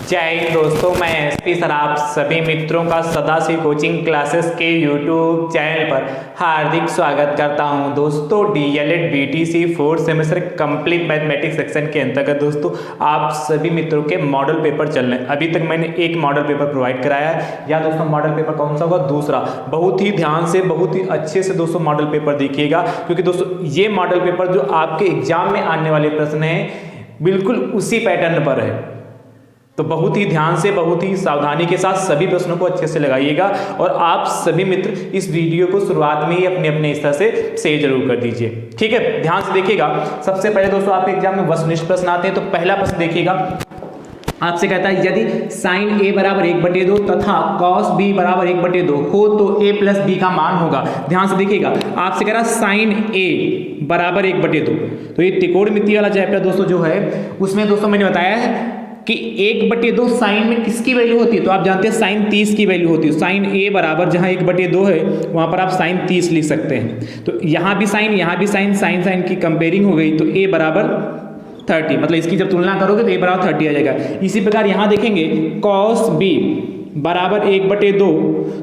जय हिंद दोस्तों, मैं एसपी सर आप सभी मित्रों का सदाशिव कोचिंग क्लासेस के यूट्यूब चैनल पर हार्दिक स्वागत करता हूं। दोस्तों DElEd BTC fourth semester complete mathematics section के अंतर्गत दोस्तों आप सभी मित्रों के मॉडल पेपर चल रहे हैं। अभी तक मैंने एक मॉडल पेपर प्रोवाइड कराया है। या दोस्तों मॉडल पेपर कौन सा होगा? दूसरा। बहुत ही ध्यान से, बहुत ही अच्छे से दोस्तों मॉडल पेपर देखिएगा, क्योंकि दोस्तों ये मॉडल पेपर जो आपके एग्जाम में आने वाले प्रश्न हैं बिल्कुल उसी पैटर्न पर है। तो बहुत ही ध्यान से, बहुत ही सावधानी के साथ सभी प्रश्नों को अच्छे से लगाइएगा और आप सभी मित्र इस वीडियो को शुरुआत में ही अपने अपने स्तर से शेयर जरूर कर दीजिए। ठीक है, ध्यान से देखिएगा। सबसे पहले दोस्तों आपके एग्जाम में वस्तुनिष्ठ प्रश्न आते हैं। तो पहला प्रश्न देखिएगा, आपसे कहता है यदि साइन ए बराबर 1/2 तथा कॉस बी बराबर 1/2 हो तो ए प्लस बी का मान होगा। ध्यान से देखिएगा, आपसे कह रहा है साइन ए बराबर 1/2। तो ये त्रिकोणमिति वाला चैप्टर दोस्तों जो है उसमें दोस्तों मैंने बताया है कि 1/2 साइन में किसकी वैल्यू होती है? तो आप जानते हैं साइन 30 की वैल्यू होती है। साइन ए बराबर जहां 1/2 है वहां पर आप साइन 30 लिख सकते हैं। तो यहां भी साइन, यहां भी साइन, साइन साइन की कंपेयरिंग हो गई तो ए बराबर 30, मतलब इसकी जब तुलना करोगे तो ए बराबर 30 आ जाएगा। इसी प्रकार यहां देखेंगे कॉस बी बराबर 1/2।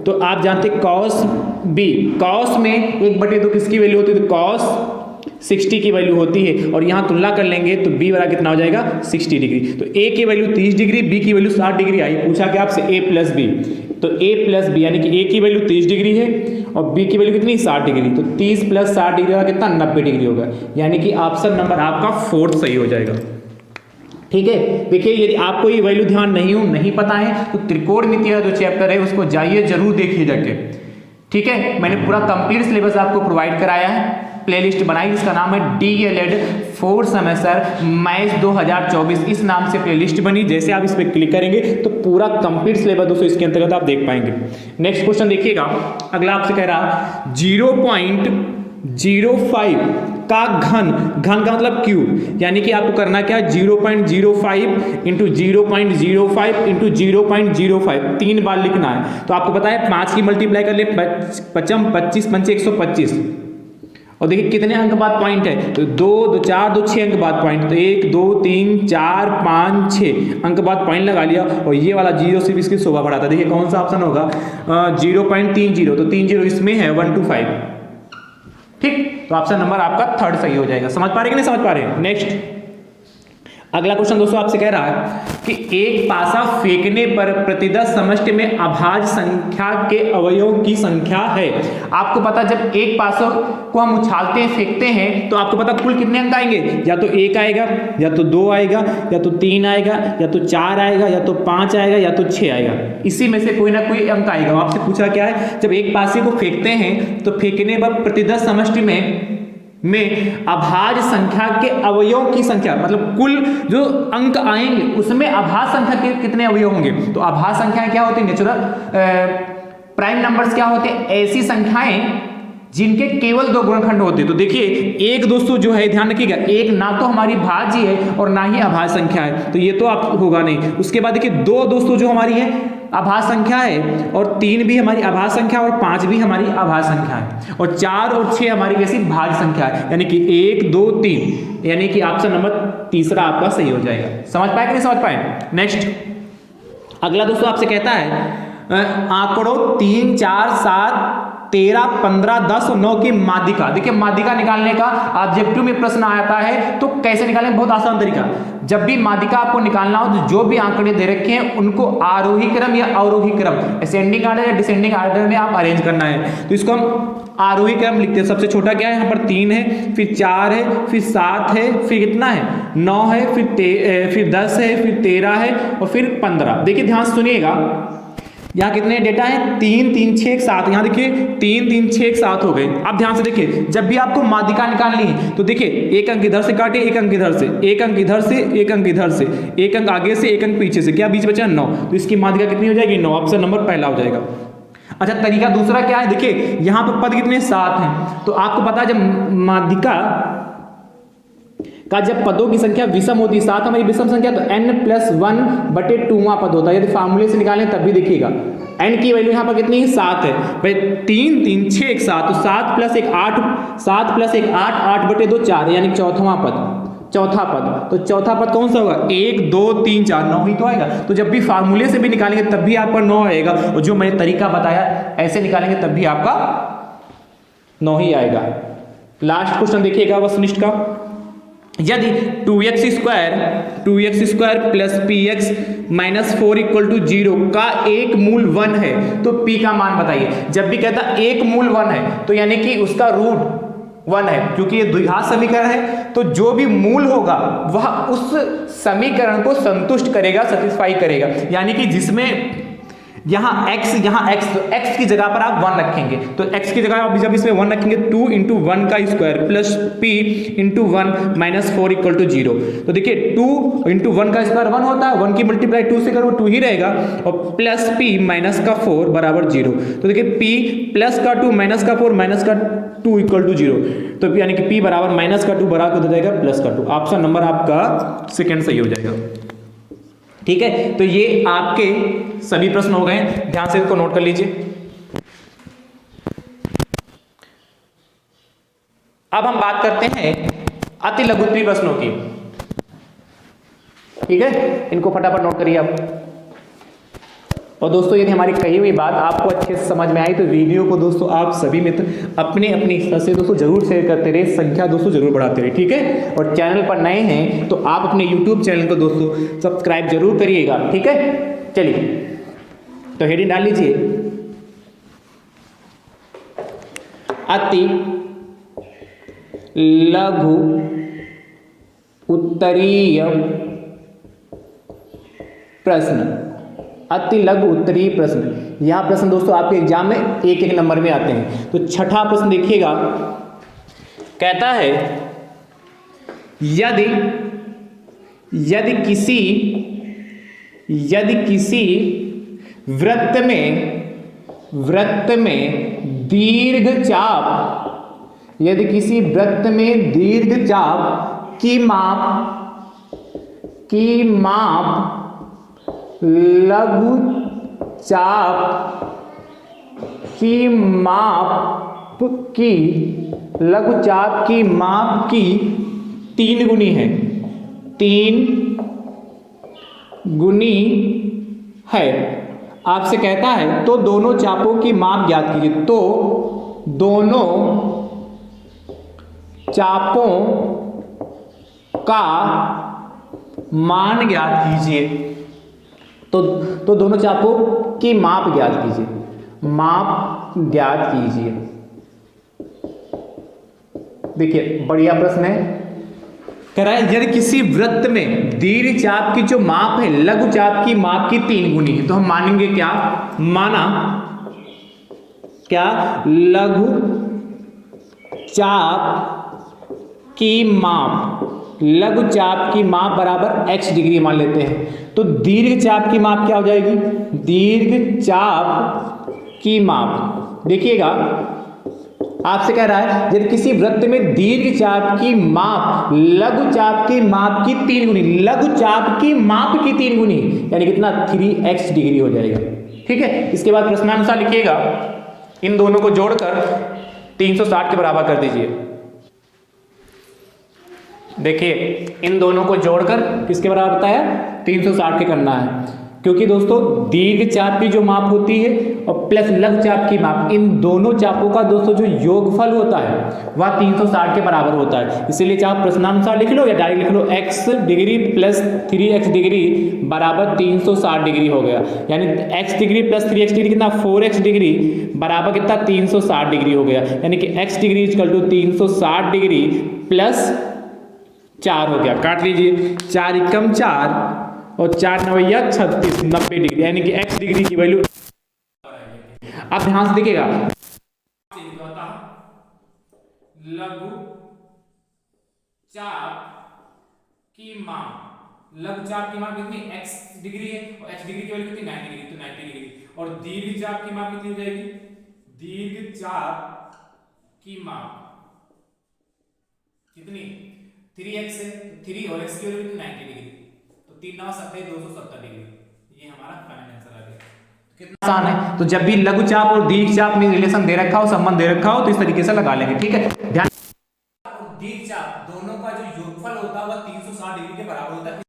तो आप जानते हैं कॉस बी, कॉस में 1/2 किसकी वैल्यू होती है? तो कॉस 60 की वैल्यू होती है। और यहाँ तुलना कर लेंगे तो b बराबर कितना हो जाएगा? 60 डिग्री। तो a की वैल्यू 30 डिग्री, b की वैल्यू 60 डिग्री आई। पूछा कि आपसे a प्लस बी, तो a प्लस बी यानी कि a की वैल्यू 30 डिग्री है और b की वैल्यू कितनी? 60 डिग्री। तो 30 प्लस 60 डिग्री होगा कितना? 90 डिग्री होगा। यानी कि ऑप्शन नंबर आपका 4 सही हो जाएगा। ठीक है, देखिए यदि आपको ये वैल्यू ध्यान नहीं पता है तो त्रिकोणमिति का जो चैप्टर है उसको जाइए जरूर देखिए जाके। ठीक है, मैंने पूरा कंप्लीट सिलेबस आपको प्रोवाइड कराया है, प्लेलिस्ट बनाई जिसका नाम है डीएलएड फोर्थ सेमेस्टर मैथ्स 2024। इस नाम से प्लेलिस्ट बनी। जैसे आप इस पर क्लिक करेंगे तो पूरा कंप्लीट सिलेबस दोस्तों इसके अंतर्गत आप देख पाएंगे। नेक्स्ट क्वेश्चन देखिएगा, अगला आपसे कह रहा 0.05 का घन, घन का मतलब क्यूब, यानी कि आपको करना क्या? 0.05 इंटू 0.05 इंटू 0.05 3 बार लिखना है। तो आपको पता है 5 की मल्टीप्लाई कर ले, 55 25 5 125। और देखिए कितने अंक बाद पॉइंट है? तो 2 2 4 2 6 अंक बाद पॉइंट। तो 1 2 3 4 5 6 अंक बाद पॉइंट लगा लिया। और ये वाला 0 सिर्फ इसकी शोभा बढ़ाता है। देखिए कौन सा ऑप्शन होगा? 0.30। तो 30 इसमें है 1 to 5। ठीक, तो ऑप्शन नंबर आपका 3rd सही हो जाएगा। समझ पा रहे कि नहीं समझ पा रहे? नेक्स्ट अगला क्वेश्चन दोस्तों आपसे कह रहा है कि एक पासा फेंकने पर प्रतिदश समष्टि में अभाज्य संख्या के अवयवों की संख्या है। आपको पता जब एक पासा को हम उछालते हैं, फेंकते हैं, तो आपको पता कुल कितने अंक आएंगे? या तो 1 आएगा, या तो 2 आएगा, या तो 3 आएगा, या तो 4 आएगा, या तो 5 आएगा, या तो 6 आएगा। इसी में से कोई ना कोई अंक आएगा। आपसे पूछा क्या है? जब एक पासे को फेंकते हैं तो फेंकने पर प्रतिदश समष्टि में अभाज्य संख्या के अवयवों की संख्या, मतलब कुल जो अंक आएंगे उसमें अभाज्य संख्या के कितने अवयव होंगे? तो अभाज्य संख्याएं क्या होती है? नेचुरल प्राइम नंबर्स क्या होते हैं? ऐसी संख्याएं जिनके केवल 2 गुणनखंड होते हैं। तो देखिए एक दोस्तों जो है, ध्यान रखिएगा, एक ना तो हमारी भाज्य है और ना ही अभाज्य संख्या है, तो ये तो आप होगा नहीं। उसके बाद देखिए 2 दोस्तों जो हमारी है अभाज्य संख्या है, और 3 भी हमारी अभाज्य संख्या, और 5 भी हमारी अभाज्य संख्या है, और 4 और 6 हमारी कैसी? भाज्य संख्या है। यानी कि 1 2 3, यानी कि ऑप्शन नंबर 3 आपका सही हो जाएगा। समझ पाए कि नहीं समझ पाए? नेक्स्ट अगला दोस्तों आपसे कहता है आंकड़ों 3 4 7 13 15 10 और 9 की माध्यिका। देखिए माध्यिका निकालने का ऑब्जेक्टिव में प्रश्न आता है तो कैसे निकालें? बहुत आसान तरीका। जब भी माध्यिका आपको निकालना हो तो जो भी आंकड़े दे रखे हैं उनको आरोही क्रम या अवरोही क्रम, असेंडिंग ऑर्डर या डिसेंडिंग ऑर्डर में आप अरेंज करना है। तो इसको हम आरोही क्रम लिखते हैं। सबसे छोटा क्या है? यहाँ पर 3 है, फिर 4 है, फिर 7 है, फिर कितना है? 9 है, फिर 10 है, फिर 13 है और फिर 15। देखिए ध्यान से सुनिएगा, यहाँ कितने डेटा है? 3 3 6 7। यहाँ देखिए 3 3 6 7 हो गए। अब ध्यान से देखिए, जब भी आपको माध्यिका निकालनी है तो देखिए एक अंक इधर से काटे, एक अंक इधर से, एक अंक इधर से, एक अंक इधर से, एक अंक आगे से, एक अंक पीछे से, क्या बीच बचा? 9। तो इसकी माध्यिका कितनी हो जाएगी? 9। ऑप्शन नंबर पहला हो जाएगा। अच्छा तरीका दूसरा क्या है? देखिए यहाँ पर पद कितने? 7 हैं। तो आपको पता है जब माध्यिका का जब पदों की संख्या विषम होती है, 7 हमारी विषम संख्या, तो n+1/2वां पद होता है। यदि फार्मूले से निकालें तब भी देखिएगा n की वैल्यू यहाँ पर कितनी है? 7 है भाई। 3 3 6 1 7, तो 7 + 1 8, 7 + 1 8, 8/2 4, यानी 4वां पद। चौथा पद, तो चौथा पद कौन सा होगा? 1 2 3 4 9 ही तो आएगा। तो जब भी फार्मूले से भी निकालेंगे तब भी आपका 9 आएगा, और जो मैंने तरीका बताया ऐसे निकालेंगे तब भी आपका 9 ही आएगा। लास्ट क्वेश्चन देखिएगा वस्तुनिष्ठ का, यदि 2x square plus px minus 4 equal to 0 का एक मूल 1 है तो p का मान बताइए। जब भी कहता एक मूल 1 है तो यानी कि उसका रूट 1 है, क्योंकि ये द्विघात समीकरण है, तो जो भी मूल होगा वह उस समीकरण को संतुष्ट करेगा, सेटिस्फाई करेगा। यानी कि जिसमें यहाँ x तो x की जगह पर आप 1 रखेंगे, तो x की जगह आप जब इसमें 1 रखेंगे 2 इंटू 1 का square plus p into 1 minus 4 equal to 0। तो देखिए 2 इंटू 1 का स्क्वायर 1 होता है, 1 की मल्टीप्लाई 2 से करो 2 ही रहेगा, और प्लस p माइनस का 4 बराबर 0। तो देखिए p प्लस का 2 माइनस का 4 माइनस का 2 इक्वल टू 0, तो यानी कि p बराबर माइनस का 2 बराबर हो जाएगा प्लस का 2। ऑप्शन नंबर आपका सेकेंड सही हो जाएगा। ठीक है, तो ये आपके सभी प्रश्न हो गए, ध्यान से इसको नोट कर लीजिए। अब हम बात करते हैं अति लघुत्तरीय प्रश्नों की। ठीक है, इनको फटाफट नोट करिए आप। और दोस्तों यदि हमारी कही हुई बात आपको अच्छे से समझ में आई तो वीडियो को दोस्तों आप सभी मित्र अपने अपनी हिस्सा से दोस्तों जरूर शेयर करते रहे, संख्या दोस्तों जरूर बढ़ाते रहे। ठीक है, और चैनल पर नए हैं तो आप अपने यूट्यूब चैनल को दोस्तों सब्सक्राइब जरूर करिएगा। ठीक है, चलिए तो हेडिंग डाल लीजिए, अति लघु उत्तरीय प्रश्न। अति लघु उत्तरीय प्रश्न, यह प्रश्न दोस्तों आपके एग्जाम में एक एक नंबर में आते हैं। तो छठा प्रश्न देखिएगा, कहता है यदि किसी वृत्त में दीर्घ चाप की माप लघु चाप की माप की 3 गुनी है, 3 गुनी है। आपसे कहता है तो दोनों चापों की माप ज्ञात कीजिए। तो दोनों चापों का मान ज्ञात कीजिए। तो दोनों चापों की माप ज्ञात कीजिए, देखिए बढ़िया प्रश्न है। कह रहा है यदि किसी वृत्त में दीर्घ चाप की जो माप है लघु चाप की माप की 3 गुनी है, तो हम मानेंगे क्या? लघु चाप की माप बराबर x डिग्री मान लेते हैं। तो दीर्घ चाप की माप क्या हो जाएगी? दीर्घ चाप की माप, देखिएगा आपसे कह रहा है यदि किसी वृत्त में दीर्घ चाप की माप लघु चाप की माप की 3 गुनी, लघु चाप की माप की 3 गुनी यानी कितना? 3x डिग्री हो जाएगा। ठीक है, इसके बाद प्रश्नानुसार लिखिएगा, इन दोनों को जोड़कर 360 के बराबर कर दीजिए। देखिए इन दोनों को जोड़कर किसके बराबर होता है? 360 के करना है, क्योंकि दोस्तों दीर्घ चाप की जो माप होती है और प्लस लघु चाप की माप, इन दोनों चापों का दोस्तों जो योगफल होता है वह 360 के बराबर होता है। इसीलिए चाहे आप प्रश्नानुसार लिख लो या डायरेक्ट लिख लो, x degree plus 3x degree बराबर 360 डिग्री हो गया। यानी x degree plus 3x degree कितना? 4x डिग्री बराबर कितना? 360 डिग्री हो गया। यानी कि x degree equal to 360 degree plus 4 हो गया। काट लीजिए, 4 एकम 4 और 4 नवैया 36, 90 डिग्री, यानी कि x डिग्री की वैल्यू। अब ध्यान से देखिएगा, लघु चाप की माप कितनी? x डिग्री है और x डिग्री की वैल्यू कितनी? 90 डिग्री, तो 90 डिग्री। और दीर्घ चाप की माप कितनी हो जाएगी? दीर्घ चाप की माप कितनी? 3x है, 3 और x की वैल्यू कितनी? 90 डिग्री, तो 3 9 70 270 डिग्री। ये हमारा फाइनल आंसर आ गया। कितना आसान है। तो जब भी लघु चाप और दीर्घ चाप में रिलेशन दे रखा हो, संबंध दे रखा हो, तो इस तरीके से लगा लेंगे। ठीक है, ध्यान दीर्घचाप दोनों का जो योगफल होता है वह 360 डिग्री के बराबर होता है।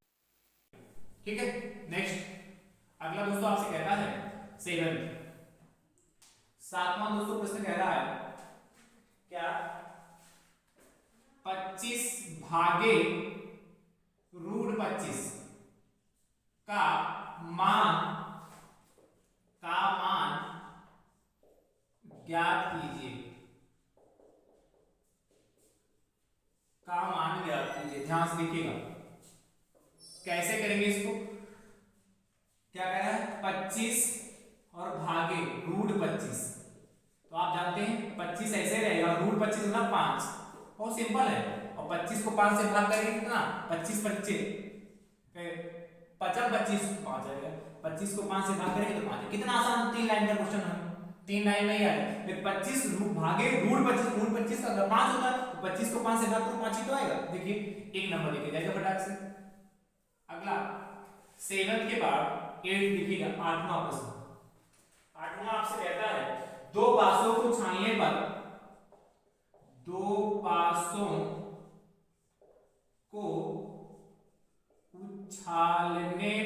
ठीक है, नेक्स्ट अगला दोस्तों आपसे कहता है सातवां दोस्तों प्रश्न कह रहा है क्या 25 भागे √25 का मान ज्ञात कीजिए। ध्यान से देखिएगा कैसे करेंगे इसको। क्या कह रहा है 25 और भागे √25। तो आप जानते हैं 25 ऐसे रहेगा, √25 मतलब 5, बहुत सिंपल है। और 25 को 5 से भाग करेंगे कितना 25 25 25 5 आएगा। 25 को 5 से भाग करेंगे तो 5। कितना आसान, 3 लाइन का क्वेश्चन है, 3 लाइन में ही आएगा। 25 भागे √25 का 5 होता है, तो 25 को 5 से भाग तो 5 ही तो आएगा। देखिए एक नंबर लिख जाएगा फटाक से। अगला 7 के बाद 8 लिखिएगा। 8वां प्रश्न, 8वां आपसे कहता है दो पासों को छानने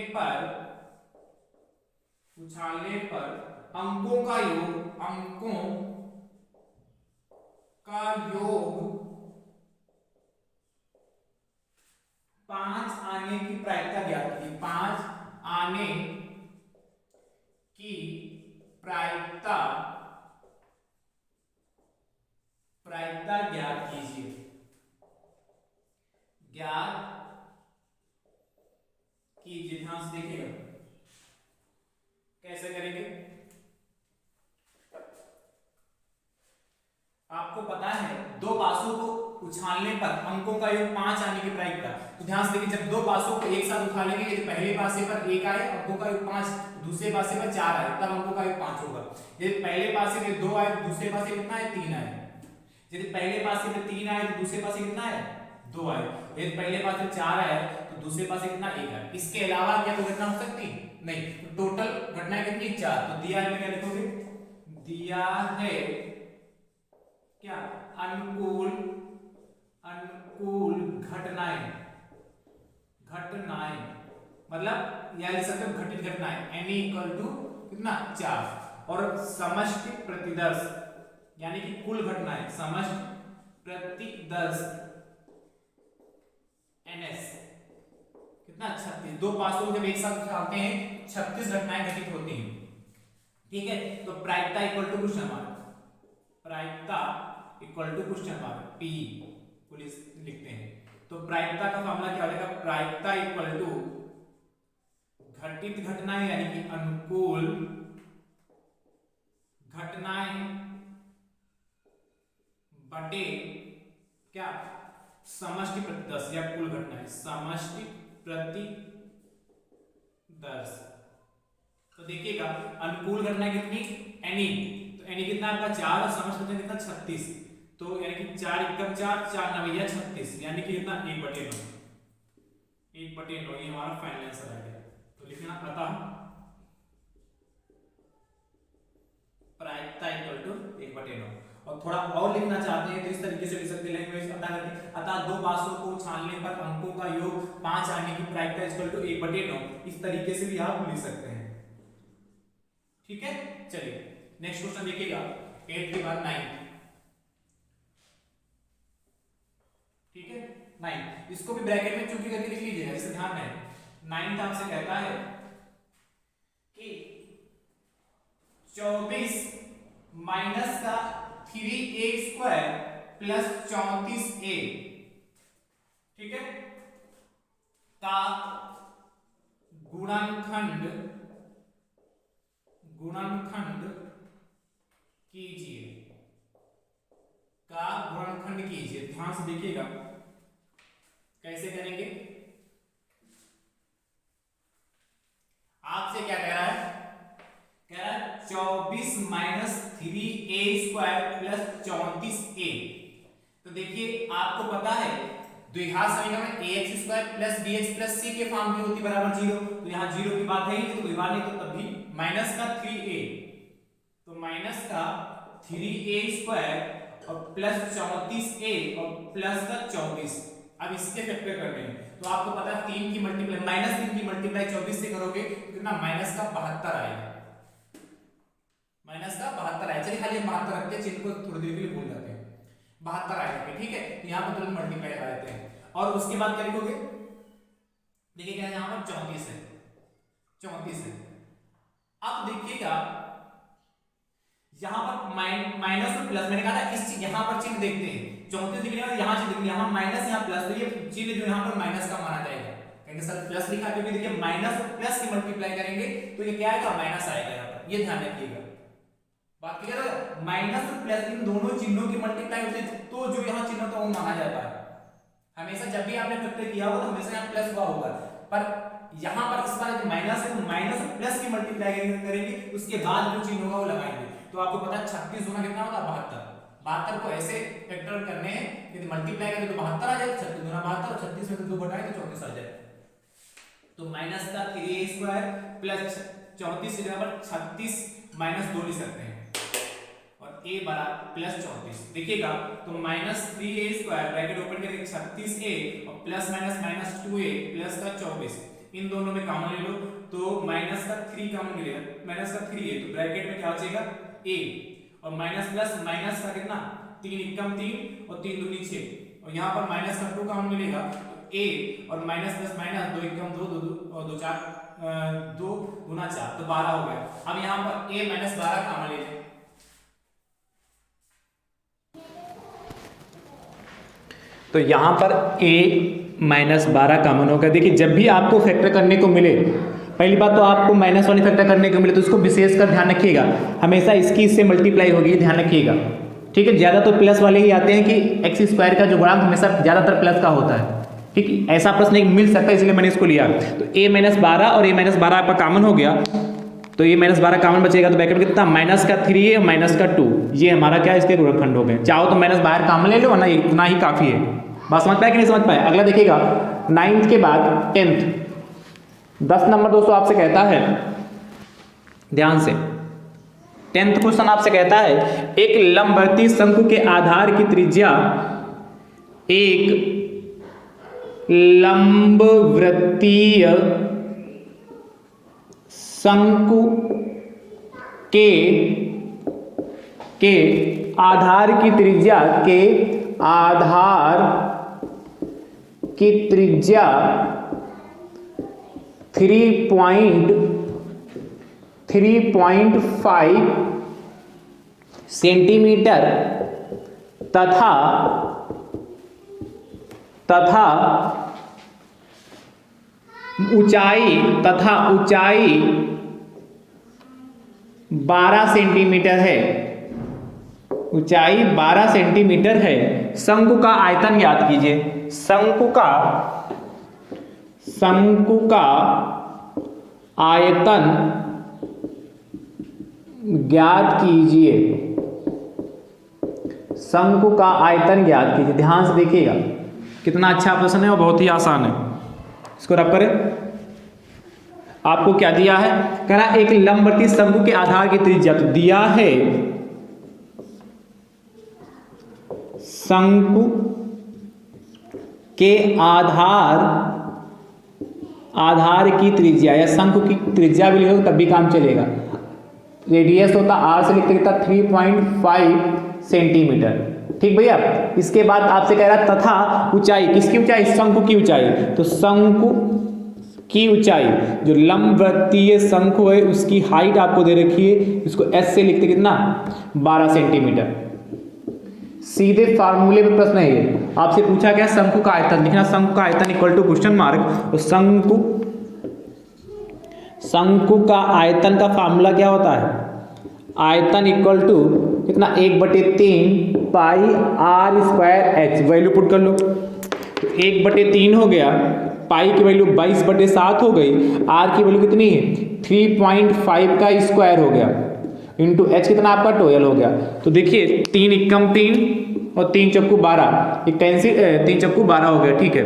पर उछालने पर अंकों का योग 5 आने की प्रायिकता ज्ञात कीजिए। 5 आने की प्रायिकता ज्ञात कीजिए। ध्यान से देखिएगा कैसे करेंगे। आपको पता है दो पासों को उछालने पर अंकों का योग 5 आने की प्रायिकता। तो ध्यान से देखिए जब दो पासों को एक साथ उछालेंगे, यदि पहले पासे पर 1 आए अंकों का योग 5, दूसरे पासे पर 4 आए तब अंकों का योग 5 होगा। यदि पहले पासे में 2 आए तो दूसरे पासे कितना है 3 आए। यदि पहले पासे में 3 आए तो दूसरे पासे कितना है 2 आए। यदि पहले पासे में 4 आए तो दूसरे पासे कितना 1 आए। इसके अलावा क्या कोई घटना हो सकती नहीं। तो टोटल घटनाएं कितनी 4। तो दिया है, क्या लिखोगे, दिया है क्या अनुकूल घटनाएं मतलब या लिख सकते हो घटित घटनाएं n = कितना 4। और समष्टि प्रतिदर्श यानी कि कुल घटनाएं समष्टि प्रतिदर्श ns कितना 36। दो पासों जब एक साथ उठाते हैं 36 घटनाएं घटित होती हैं। ठीक है, तो प्रायिकता इक्वल टू क्वेश्चन मार्क, प्रायिकता equal to question mark p police लिखते हैं। तो प्रायिकता का फॉर्मूला क्या हो जाएगा, प्रायिकता इक्वल टू घटित घटनाएं यानी कि अनुकूल घटनाएं बटे क्या समष्टि प्रतिदर्श या कुल घटनाएं समष्टि प्रतिदर्श। तो देखिएगा अनुकूल घटनाएं कितनी n, तो n कितना आपका 4 और समष्टि प्रतिदर्श कितना 36। तो यानी कि 4 × 4 4 9 36 यानी कि कितना 1/9 1/9 ये हमारा फाइनल आंसर आ गया। तो लिखना अतः प्रायिकता इक्वल टू 1/9। और थोड़ा और लिखना चाहते हैं तो इस तरीके से लिख सकते हैं लैंग्वेज अतः दो पासों को छानने पर अंकों का योग 5 आने की प्रायिकता इक्वल टू 1/9। इस तरीके से भी आप लिख सकते हैं। ठीक है, चलिए नेक्स्ट क्वेश्चन देखिएगा 8 के बाद 9। ठीक है 9, इसको भी ब्रैकेट में चुकी करके लिख लीजिए, इसे ध्यान में। 9 आपसे कहता है कि 24 माइनस का 3a² प्लस 34a, ठीक है, का गुणनखंड कीजिए। ध्यान से देखिएगा कैसे करेंगे। आपसे क्या कह रहा है, 24 माइनस 3a² प्लस 34a। तो देखिए आपको पता है द्विघात समीकरण में ax² plus bx plus c के फॉर्म में होती बराबर 0। तो यहाँ 0 की बात है ही तो कोई बात नहीं, तो तभी माइनस का 3a, तो माइनस का 3a² और प्लस 34a और प्लस का 24। अब इसके फैक्टर करने हैं तो आपको पता है 3 की मल्टीप्लाई -3 की मल्टीप्लाई 24 से करोगे तो कितना माइनस का 72 आएगा, माइनस का 72 आएगा। चलिए खाली 72 रखते हैं, चिन्ह को थोड़ी देर के लिए भूल जाते हैं, 72 आएगा, ठीक है। तो यहाँ पर तुरंत मल्टीप्लाई लगा देते हैं और उसके बाद क्या लिखोगे, देखिए क्या यहाँ पर 34 है, 34 है। अब देखिएगा यहाँ पर माइनस और प्लस, मैंने कहा था इस यहाँ पर चिन्ह देखते हैं, 34 दिखने वाला यहाँ चिन्ह दिखने, यहाँ माइनस यहाँ प्लस, तो ये चिन्ह जो यहाँ पर माइनस का माना जाएगा, क्योंकि सर प्लस लिखा, क्योंकि देखिए माइनस और प्लस की मल्टीप्लाई करेंगे तो ये क्या आएगा, माइनस आएगा यहाँ पर, ये ध्यान रखिएगा। बात क्लियर है, माइनस और प्लस इन दोनों चिन्हों की मल्टीप्लाई होती है तो जो यहाँ चिन्ह होता है वो माना जाता है। हमेशा जब भी आपने फैक्टर किया हो तो हमेशा यहाँ प्लस हुआ होगा, पर यहाँ पर इस बार माइनस है तो माइनस और प्लस की मल्टीप्लाई करेंगे, उसके बाद जो चिन्ह होगा वो लगाएंगे। तो आपको पता है 36 गुना कितना होगा, 72। 72 को ऐसे फैक्टर करने हैं, यदि मल्टीप्लाई करें तो 72 आ जाए, 36 गुना 72, 36 में से 2 घटाएं तो 34 आ जाए। तो माइनस का 3a² प्लस 34 से जगह पर 36 माइनस 2 लिख सकते हैं और a बराबर प्लस 34। देखिएगा तो -3a² ब्रैकेट ओपन करके 36a और प्लस माइनस -2a प्लस का 24, इन दोनों में कॉमन ले लो तो माइनस का 3 कॉमन मिलेगा, माइनस का 3 है तो ब्रैकेट में क्या बचेगा a और माइनस प्लस माइनस का कितना 3 एकम 3 और 3 दूनी 6 और यहाँ पर माइनस का 2 कॉमन मिलेगा तो a और माइनस प्लस माइनस 2 एकम 2 2 और 2 4 2 गुना 4 तो 12 हो गया। अब यहाँ पर a माइनस 12 कॉमन ले लें तो यहाँ पर a माइनस 12 कॉमन होगा। देखिए जब भी आपको फैक्टर करने को मिले, पहली बात तो आपको माइनस वाली फैक्टर करने को मिले तो उसको विशेष कर ध्यान रखिएगा, हमेशा इसकी इससे मल्टीप्लाई होगी, ध्यान रखिएगा, ठीक है। ज़्यादा तो प्लस वाले ही आते हैं कि x² का जो गुणांक हमेशा ज़्यादातर प्लस का होता है, ठीक है। ऐसा प्रश्न एक मिल सकता है इसलिए मैंने इसको लिया। तो a माइनस 12 और a माइनस 12 आपका कॉमन हो गया तो a माइनस 12 कॉमन बचेगा तो ब्रैकेट में कितना माइनस का 3 और माइनस का 2, ये हमारा क्या है इसके गुणनखंड हो गए। चाहो तो माइनस बाहर कॉमन ले लो वरना इतना ही काफ़ी है। बात समझ पाए कि नहीं समझ पाए। अगला देखिएगा 9th के बाद 10th 10 नंबर दोस्तों आपसे कहता है, ध्यान से 10th क्वेश्चन आपसे कहता है एक लंबवर्ती शंकु के आधार की त्रिज्या, एक लंबवृत्तीय शंकु के आधार की त्रिज्या की त्रिज्या 3.5 सेंटीमीटर तथा ऊंचाई 12 सेंटीमीटर है, ऊंचाई 12 सेंटीमीटर है। शंकु का आयतन ज्ञात कीजिए। शंकु का आयतन ज्ञात कीजिए। शंकु का आयतन ज्ञात कीजिए। ध्यान से देखिएगा कितना अच्छा प्रश्न है और बहुत ही आसान है। इसको रब करें। आपको क्या दिया है, कह रहा एक लंबवर्ती शंकु के आधार की त्रिज्या, तो दिया है शंकु के आधार की त्रिज्या या शंकु की त्रिज्या भी लिखो तब भी काम चलेगा। रेडियस होता r से लिखते कितना 3.5 सेंटीमीटर, ठीक भैया। इसके बाद आपसे कह रहा तथा ऊंचाई, किसकी ऊंचाई, शंकु की ऊंचाई। तो शंकु की ऊंचाई, जो लंबवृत्तीय शंकु है उसकी हाइट आपको दे रखी है, इसको s से लिखते कितना 12 सेंटीमीटर। सीधे फार्मूले पे प्रश्न है ये। आपसे पूछा गया शंकु का आयतन लिखना, शंकु का आयतन इक्वल टू क्वेश्चन मार्क। तो शंकु का आयतन का फार्मूला क्या होता है, आयतन इक्वल टू कितना 1/3 पाई r²h, वैल्यू पुट कर लो। तो 1/3 हो गया, पाई की वैल्यू 22/7 हो गई, r की वैल्यू कितनी है 3.5 का स्क्वायर हो गया, इंटू h कितना आपका 12 हो गया। तो देखिए 3 एकम 3 और 3 चक्कू 12, एक कैंसिल 3 चक्कू 12 हो गया, ठीक है।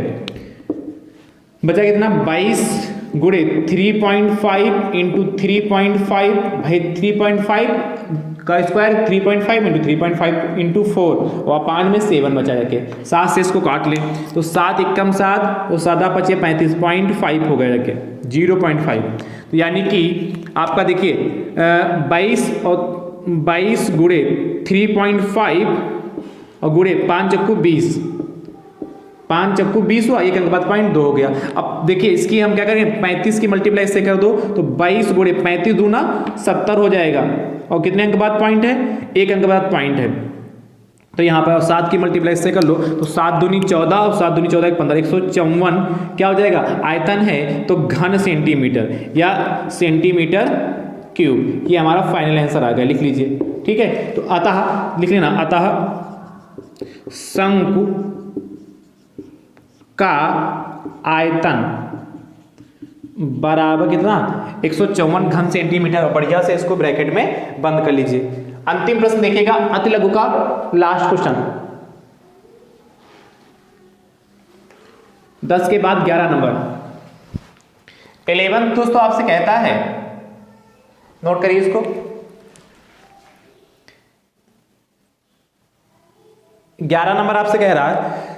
बचा कितना 22 गुणे 3.5 इंटू 3.5 भाई 3.5 का स्क्वायर 3.5 इंटू 3.5 इंटू 4 और अपान में 7 बचा रखे। 7 से इसको काट लें तो 7 एकम 7 और 7 बचे 35.5 हो गए रखे 0.5। तो यानी कि आपका देखिए 22 गुणे 3.5 और गुणे 5 चक्कू 20, 5 चक्कू 20 हुआ, एक अंक बाद 0.2 हो गया। अब देखिए इसकी हम क्या करेंगे 35 की मल्टीप्लाई इससे कर दो तो 22 गुणे 35 दूना 70 हो जाएगा और कितने अंक बाद पॉइंट है, एक अंक बाद पॉइंट है। तो यहाँ पर 7 की मल्टीप्लाई इससे कर लो तो 7 दूनी 14 और 7 दूनी 14 15 154 क्या हो जाएगा, आयतन है तो घन सेंटीमीटर या सेंटीमीटर क्यूब। ये हमारा फाइनल आंसर आ गया, लिख लीजिए। ठीक है, तो अतः लिख लेना, अतः शंकु का आयतन बराबर कितना 154 घन सेंटीमीटर। बढ़िया से इसको ब्रैकेट में बंद कर लीजिए। अंतिम प्रश्न देखिएगा अति लघु का लास्ट क्वेश्चन 10 के बाद 11 नंबर 11 दोस्तों आपसे कहता है, नोट करिए इसको, 11 नंबर आपसे कह रहा है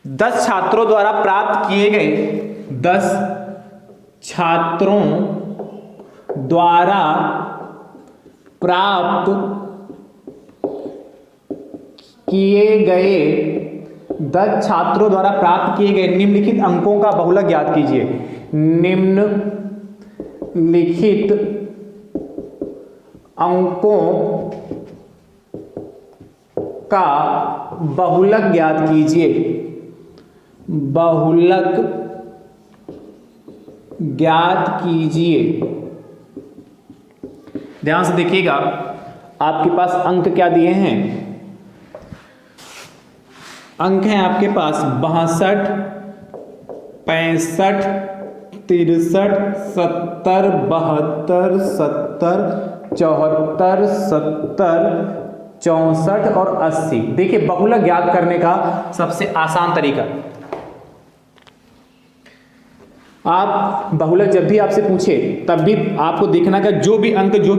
10 छात्रों द्वारा प्राप्त किए गए 10 छात्रों द्वारा प्राप्त किए गए 10 छात्रों द्वारा प्राप्त किए गए निम्नलिखित अंकों का बहुलक ज्ञात कीजिए। निम्नलिखित अंकों का बहुलक ज्ञात कीजिए। बहुलक ज्ञात कीजिए। ध्यान से देखिएगा आपके पास अंक क्या दिए हैं, अंक हैं आपके पास 62 65 63 70 72 70 74 70 64 और 80। देखिए बहुलक ज्ञात करने का सबसे आसान तरीका, आप बहुलक जब भी आपसे पूछे तब भी आपको देखना कि जो भी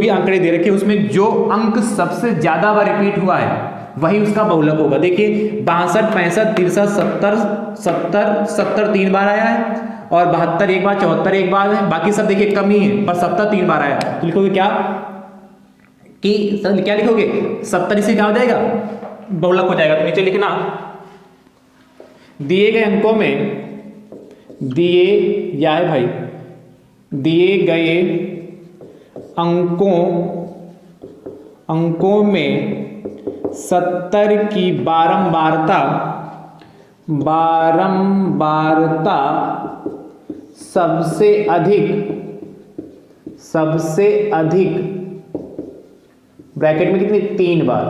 आंकड़े दे रखे उसमें जो अंक सबसे ज्यादा बार रिपीट हुआ है वही उसका बहुलक होगा। देखिए 62 65 63 70 70 3 बार आया है और 72 एक बार, 74 एक बार है, बाकी सब देखिए कम ही है, पर 70 3 बार आया। तो लिखोगे क्या कि क्या लिखोगे 70 से क्या हो जाएगा, बहुलक हो जाएगा। तो नीचे लिखना दिए गए अंकों में दिए गए अंकों में 70 की बारंबारता सबसे अधिक ब्रैकेट में कितनी 3 बार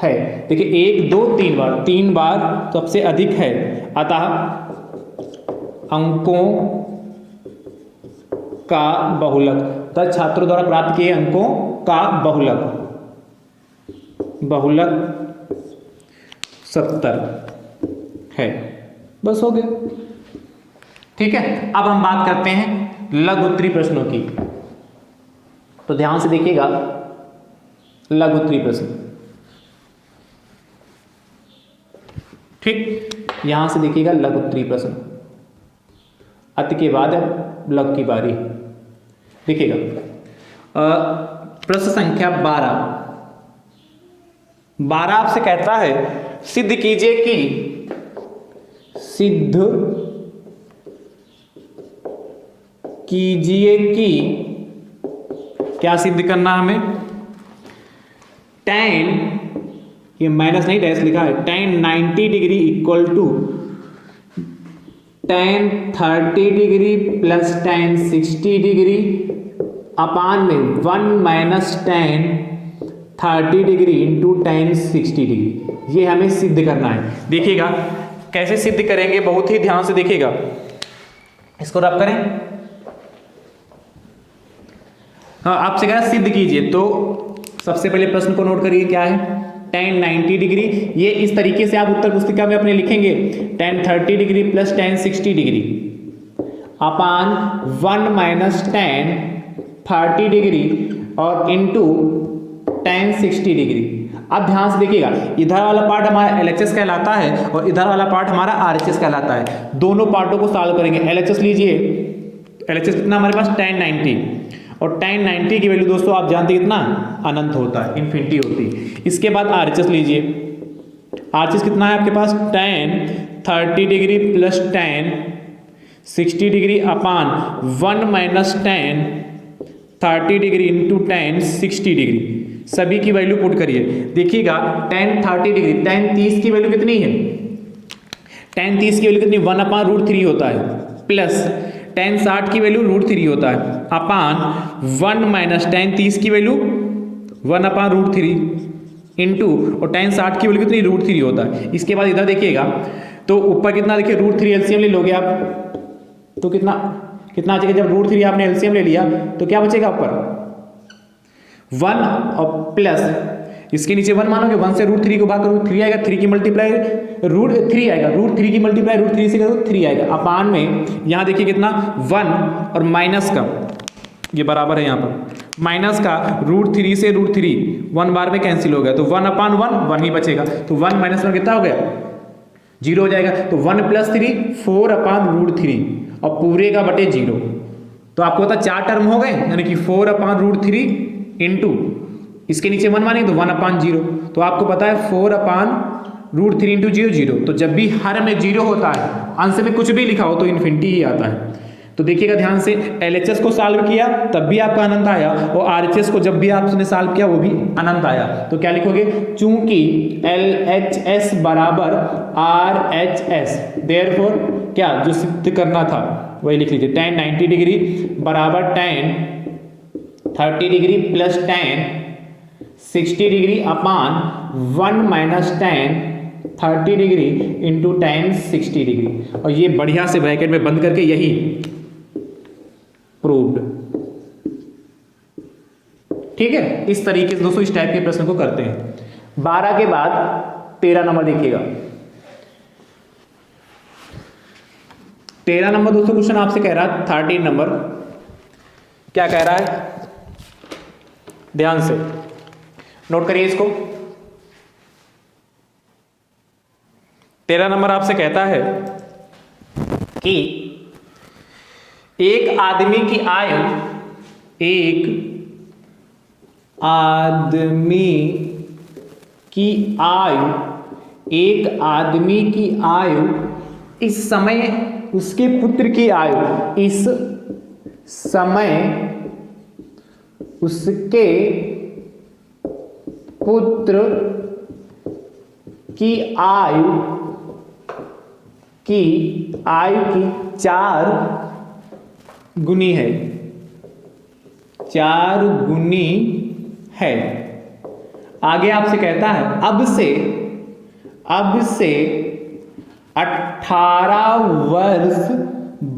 है। देखिए 1 2 3 बार सबसे अधिक है। अतः अंकों का बहुलक 10 छात्रों द्वारा प्राप्त किए अंकों का बहुलक 70 है। बस हो गया। ठीक है, अब हम बात करते हैं लघु उत्तरीय प्रश्नों की। तो ध्यान से देखिएगा लघु उत्तरीय प्रश्न। ठीक, यहां से देखिएगा लघु उत्तरीय प्रश्न। अति के बाद लघु की बारी। देखिएगा प्रश्न संख्या 12 आपसे कहता है सिद्ध कीजिए कि क्या सिद्ध करना हमें, tan, ये माइनस नहीं डैश लिखा है, tan 90 degree equal to tan 30 degree plus tan 60 degree upon में 1 minus tan 30 degree into tan 60 degree. ये हमें सिद्ध करना है। देखिएगा कैसे सिद्ध करेंगे, बहुत ही ध्यान से देखिएगा। इसको रब करें, हाँ आपसे कहा सिद्ध कीजिए, तो सबसे पहले प्रश्न को नोट करिए क्या है, tan 90 डिग्री। ये इस तरीके से आप उत्तर पुस्तिका में अपने लिखेंगे tan 30 degree plus tan 60 degree upon 1 minus tan 30 degree और इंटू tan 60 डिग्री। अब ध्यान से देखिएगा, इधर वाला पार्ट हमारा LHS कहलाता है और इधर वाला पार्ट हमारा RHS कहलाता है। दोनों पार्टों को सॉल्व करेंगे। LHS लीजिए, LHS कितना हमारे पास tan 90, और tan 90 की वैल्यू दोस्तों आप जानते हैं कितना, अनंत होता है, इन्फिनिटी होती है। इसके बाद RHS लीजिए, RHS कितना है आपके पास, tan 30 degree plus tan 60 degree upon 1 minus tan 30 degree into tan 60 degree. सभी की वैल्यू पुट करिए, देखिएगा tan 30 डिग्री, tan 30 की वैल्यू कितनी है, tan 30 की वैल्यू कितनी, 1/√3 होता है, प्लस tan 60 की वैल्यू √3 होता है, अपान 1 माइनस tan 30 की वैल्यू 1/√3 इंटू, और tan 60 की वैल्यू कितनी, √3 होता है। इसके बाद इधर देखिएगा, तो ऊपर कितना, देखिए √3 एलसीएम ले लोगे आप, तो कितना कितना आ जाएगा, जब √3 आपने एलसीएम ले लिया तो क्या बचेगा ऊपर 1, और प्लस इसके नीचे 1 मानोगे, 1 से √3 को भाग करो 3 आएगा, 3 की मल्टीप्लाई √3 आएगा, √3 की मल्टीप्लाई √3 से करो 3 आएगा, अपान में यहाँ देखिए कितना 1 और माइनस का, ये बराबर है यहाँ पर माइनस का √3 से √3 1 बार में कैंसिल हो गया, तो 1/1 1 ही बचेगा, तो 1 माइनस 1 कितना हो गया, 0 हो जाएगा। तो 1 + 3 4/√3 और पूरे का बटे 0, तो आपको पता 4 टर्म हो गए, यानी कि 4/√3 इंटू इसके नीचे 1 मानेंगे तो 1/0, तो आपको पता है 4/√3 इंटू 0 0, तो जब भी हर में 0 होता है, आंसर में कुछ भी लिखा हो तो इन्फिनिटी ही आता है। तो देखिएगा ध्यान से, LHS को सॉल्व किया तब भी आपका अनंत आया, और RHS को जब भी आपने सॉल्व किया वो भी अनंत आया। तो क्या लिखोगे, चूंकि LHS बराबर RHS, देयरफॉर क्या जो सिद्ध करना था वही लिख लीजिए, tan 90 डिग्री बराबर tan 30 degree plus tan 60 degree upon 1 minus tan 30 degree into tan 60 degree, और ये बढ़िया से ब्रैकेट में बंद करके यही प्रूव्ड। ठीक है, इस तरीके से दोस्तों इस टाइप के प्रश्न को करते हैं। 12 के बाद 13 नंबर देखिएगा। 13 नंबर दोस्तों क्वेश्चन आपसे कह रहा है, 13 नंबर क्या कह रहा है, ध्यान से नोट करिए इसको। 13 नंबर आपसे कहता है कि एक आदमी की आयु, एक आदमी की आयु, एक आदमी की आयु इस समय उसके पुत्र की आयु, इस समय उसके पुत्र की आयु की 4 गुनी है, 4 गुनी है। आगे आपसे कहता है अब से 18 वर्ष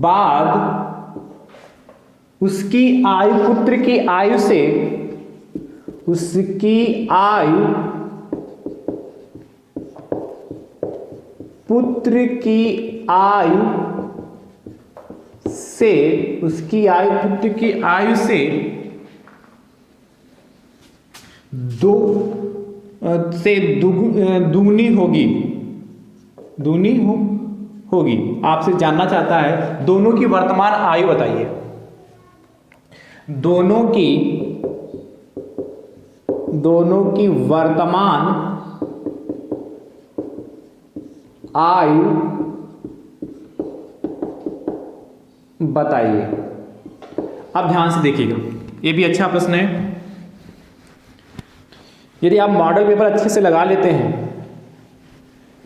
बाद उसकी आयु, पुत्र की आयु से उसकी आयु, पुत्र की आयु से, उसकी आयु पुत्र की आयु से दुगनी होगी, होगी। आपसे जानना चाहता है दोनों की वर्तमान आयु बताइए, दोनों की वर्तमान आयु बताइए। अब ध्यान से देखिएगा, ये भी अच्छा प्रश्न है। यदि आप मॉडल पेपर अच्छे से लगा लेते हैं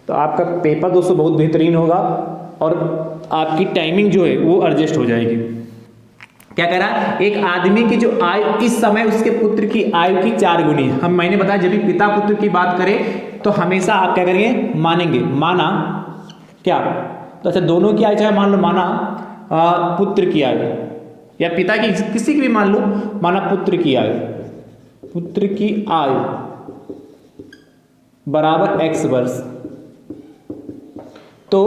तो आपका पेपर दोस्तों बहुत बेहतरीन होगा और आपकी टाइमिंग जो है वो एडजस्ट हो जाएगी। क्या कह रहा है, एक आदमी की जो आयु इस समय उसके पुत्र की आयु की 4 गुनी है। मैंने बताया जब भी पिता पुत्र की बात करें तो हमेशा आप क्या करेंगे, मानेंगे, माना क्या, तो अच्छा दोनों की आयु चाहे मान लो माना पुत्र की आयु या पिता की, किसी की भी मान लो, माना पुत्र की आयु, पुत्र की आयु बराबर x वर्ष, तो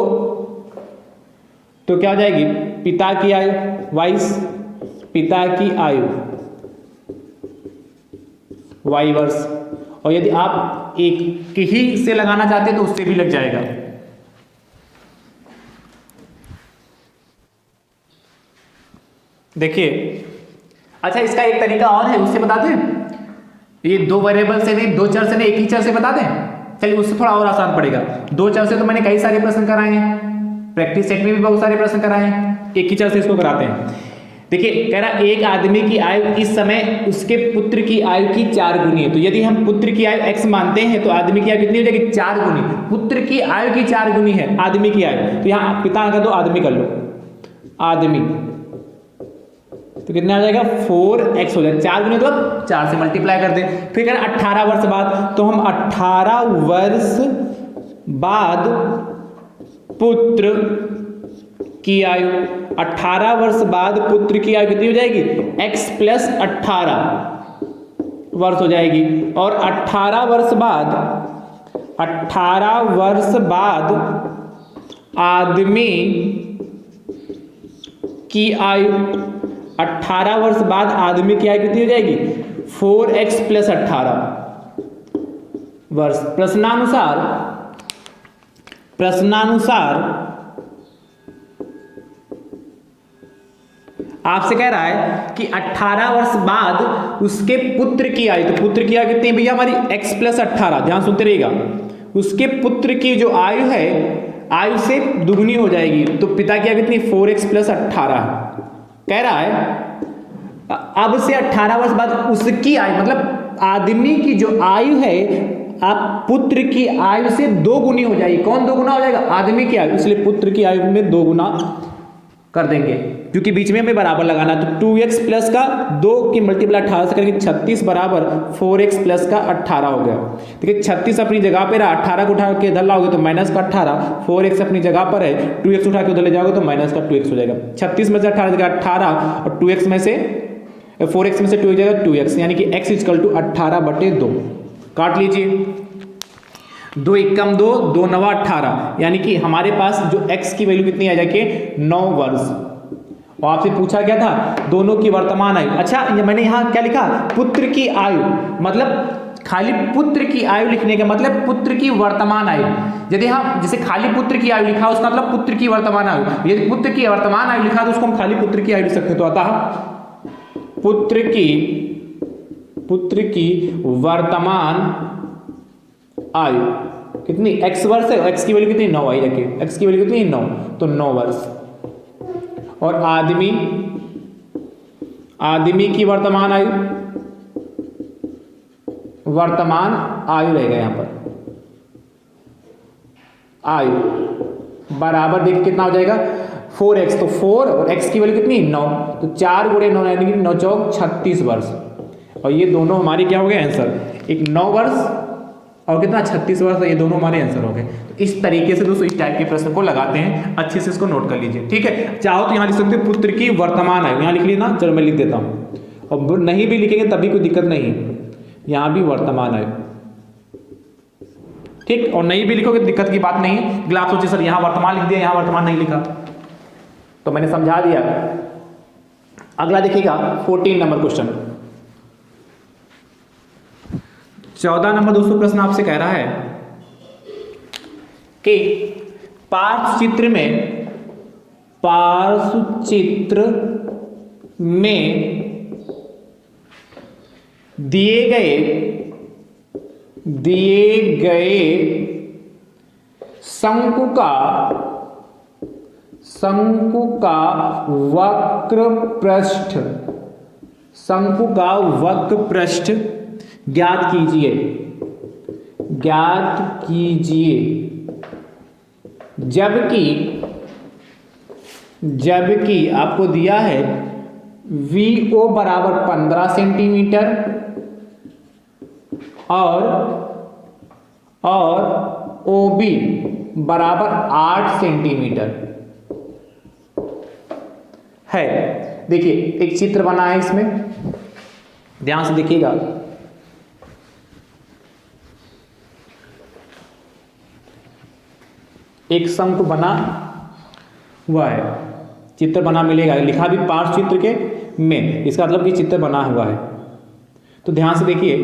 क्या हो जाएगी, पिता की आयु वाइस, पिता की आयु वाई वर्स। और यदि आप एक ही से लगाना चाहते हैं तो उससे भी लग जाएगा। देखिए, अच्छा इसका एक तरीका और है, उससे बता दें। ये दो वेरिएबल से नहीं, दो चर से नहीं, एक ही चर से बता दें। चलिए उससे थोड़ा और आसान पड़ेगा। दो चर से तो मैंने कई सारे प्रश्न कराए हैं, प्रैक्टिस सेट में भी बहुत सारे प्रश्न कराए हैं। एक ही चर से इसको कराते हैं। देखिए कह रहा एक आदमी की आयु इस समय उसके पुत्र की आयु की 4 गुनी है। तो यदि हम पुत्र की आयु x मानते हैं तो आदमी की आयु कितनी हो जाएगी? 4 गुनी। पुत्र की आयु की 4 गुनी है आदमी की आयु, तो यहाँ पिता कर दो, आदमी कर लो, आदमी। तो कितना आ जाएगा? 4x हो जाएगा। 4 गुनी मतलब 4 से मल्टीप्लाई कर दें। फिर कह रहा 18 वर्ष बाद, तो हम 18 वर्ष बाद पुत्र की आयु, 18 वर्ष बाद पुत्र की आयु कितनी हो जाएगी? x प्लस 18 वर्ष हो जाएगी। और 18 वर्ष बाद, 18 वर्ष बाद आदमी की आयु, 18 वर्ष बाद आदमी की आयु कितनी हो जाएगी? 4x प्लस 18 वर्ष। प्रश्नानुसार आपसे कह रहा है कि 18 वर्ष बाद उसके पुत्र की आयु, तो पुत्र की आयु कितनी है भैया? हमारी x प्लस 18। ध्यान सुनते रहिएगा। उसके पुत्र की जो आयु है, आयु से दुगनी हो जाएगी। तो पिता की आयु कितनी? 4x प्लस 18 कह रहा है। अब से 18 वर्ष बाद उसकी आयु, मतलब आदमी की जो आयु है, आप पुत्र की आयु से 2 गुनी हो जाएगी। कौन 2 गुना हो जाएगा? आदमी की आयु। इसलिए पुत्र की आयु में 2 गुना कर देंगे, क्योंकि बीच में हमें बराबर लगाना। तो 2x प्लस का 2 की मल्टीप्लाई 18 से करेंगे 36 बराबर 4x प्लस का 18 हो गया। देखिए 36 अपनी जगह पे रहा, 18 को उठा के इधर लाओगे तो माइनस का 18, 4x अपनी जगह पर है, 2x उठा के उधर ले जाओगे तो माइनस का 2x हो जाएगा। 36 में से 18 जगह 18 और 2x में से 4x में से 2 जाएगा 2x, यानी कि x इक्वल टू 18/2। काट लीजिए, 2 एकम 2, 2 नवा 18, यानी कि हमारे पास जो x की वैल्यू कितनी आ जाएगी? 9 वर्ष। और आपसे पूछा क्या था? दोनों की वर्तमान आयु। अच्छा मैंने यहाँ क्या लिखा? पुत्र की आयु, मतलब खाली पुत्र की आयु लिखने का मतलब पुत्र की वर्तमान आयु। यदि हम जैसे खाली पुत्र की आयु लिखा, उसका मतलब पुत्र की वर्तमान आयु। यदि पुत्र की वर्तमान आयु लिखा तो उसको हम खाली पुत्र की आयु लिख सकते हैं। तो अतः पुत्र की वर्तमान आयु कितनी? x वर्ष है, x की वैल्यू कितनी? 9 आई रखिए, x की वैल्यू कितनी? 9, तो 9 वर्ष। और आदमी की वर्तमान आयु रहेगा यहाँ पर, आयु बराबर देखिए कितना हो जाएगा? 4x। तो 4 और x की वैल्यू कितनी? 9, तो 4 गुणे 9 यानी कि 9 चौक 36 वर्ष। और ये दोनों हमारी क्या हो गए आंसर? एक 9 वर्ष और कितना? 36 वर्ष। ये दोनों हमारे आंसर हो गए। तो इस तरीके से दोस्तों इस टाइप के प्रश्न को लगाते हैं। अच्छे से इसको नोट कर लीजिए, ठीक है। चाहो तो यहाँ लिख सकते हो पुत्र की वर्तमान आयु, यहाँ लिख ली ना, चलो मैं लिख देता हूँ। और नहीं भी लिखेंगे तभी कोई दिक्कत नहीं, यहाँ भी वर्तमान आयु, ठीक। और नहीं भी लिखोगे दिक्कत की बात नहीं है। अगला आप सोचिए सर यहाँ वर्तमान लिख दिया, यहाँ वर्तमान नहीं लिखा, तो मैंने समझा दिया। अगला देखिएगा 14 नंबर क्वेश्चन। 14 नंबर दोस्तों प्रश्न आपसे कह रहा है कि पार्श्व चित्र में दिए गए शंकु का वक्र पृष्ठ ज्ञात कीजिए जबकि आपको दिया है VO बराबर 15 सेंटीमीटर और OB बराबर 8 सेंटीमीटर है। देखिए एक चित्र बना है, इसमें ध्यान से देखिएगा। एक शंकु बना हुआ है, चित्र बना मिलेगा, लिखा भी पार्श्व चित्र के में, इसका मतलब कि चित्र बना हुआ है। तो ध्यान से देखिए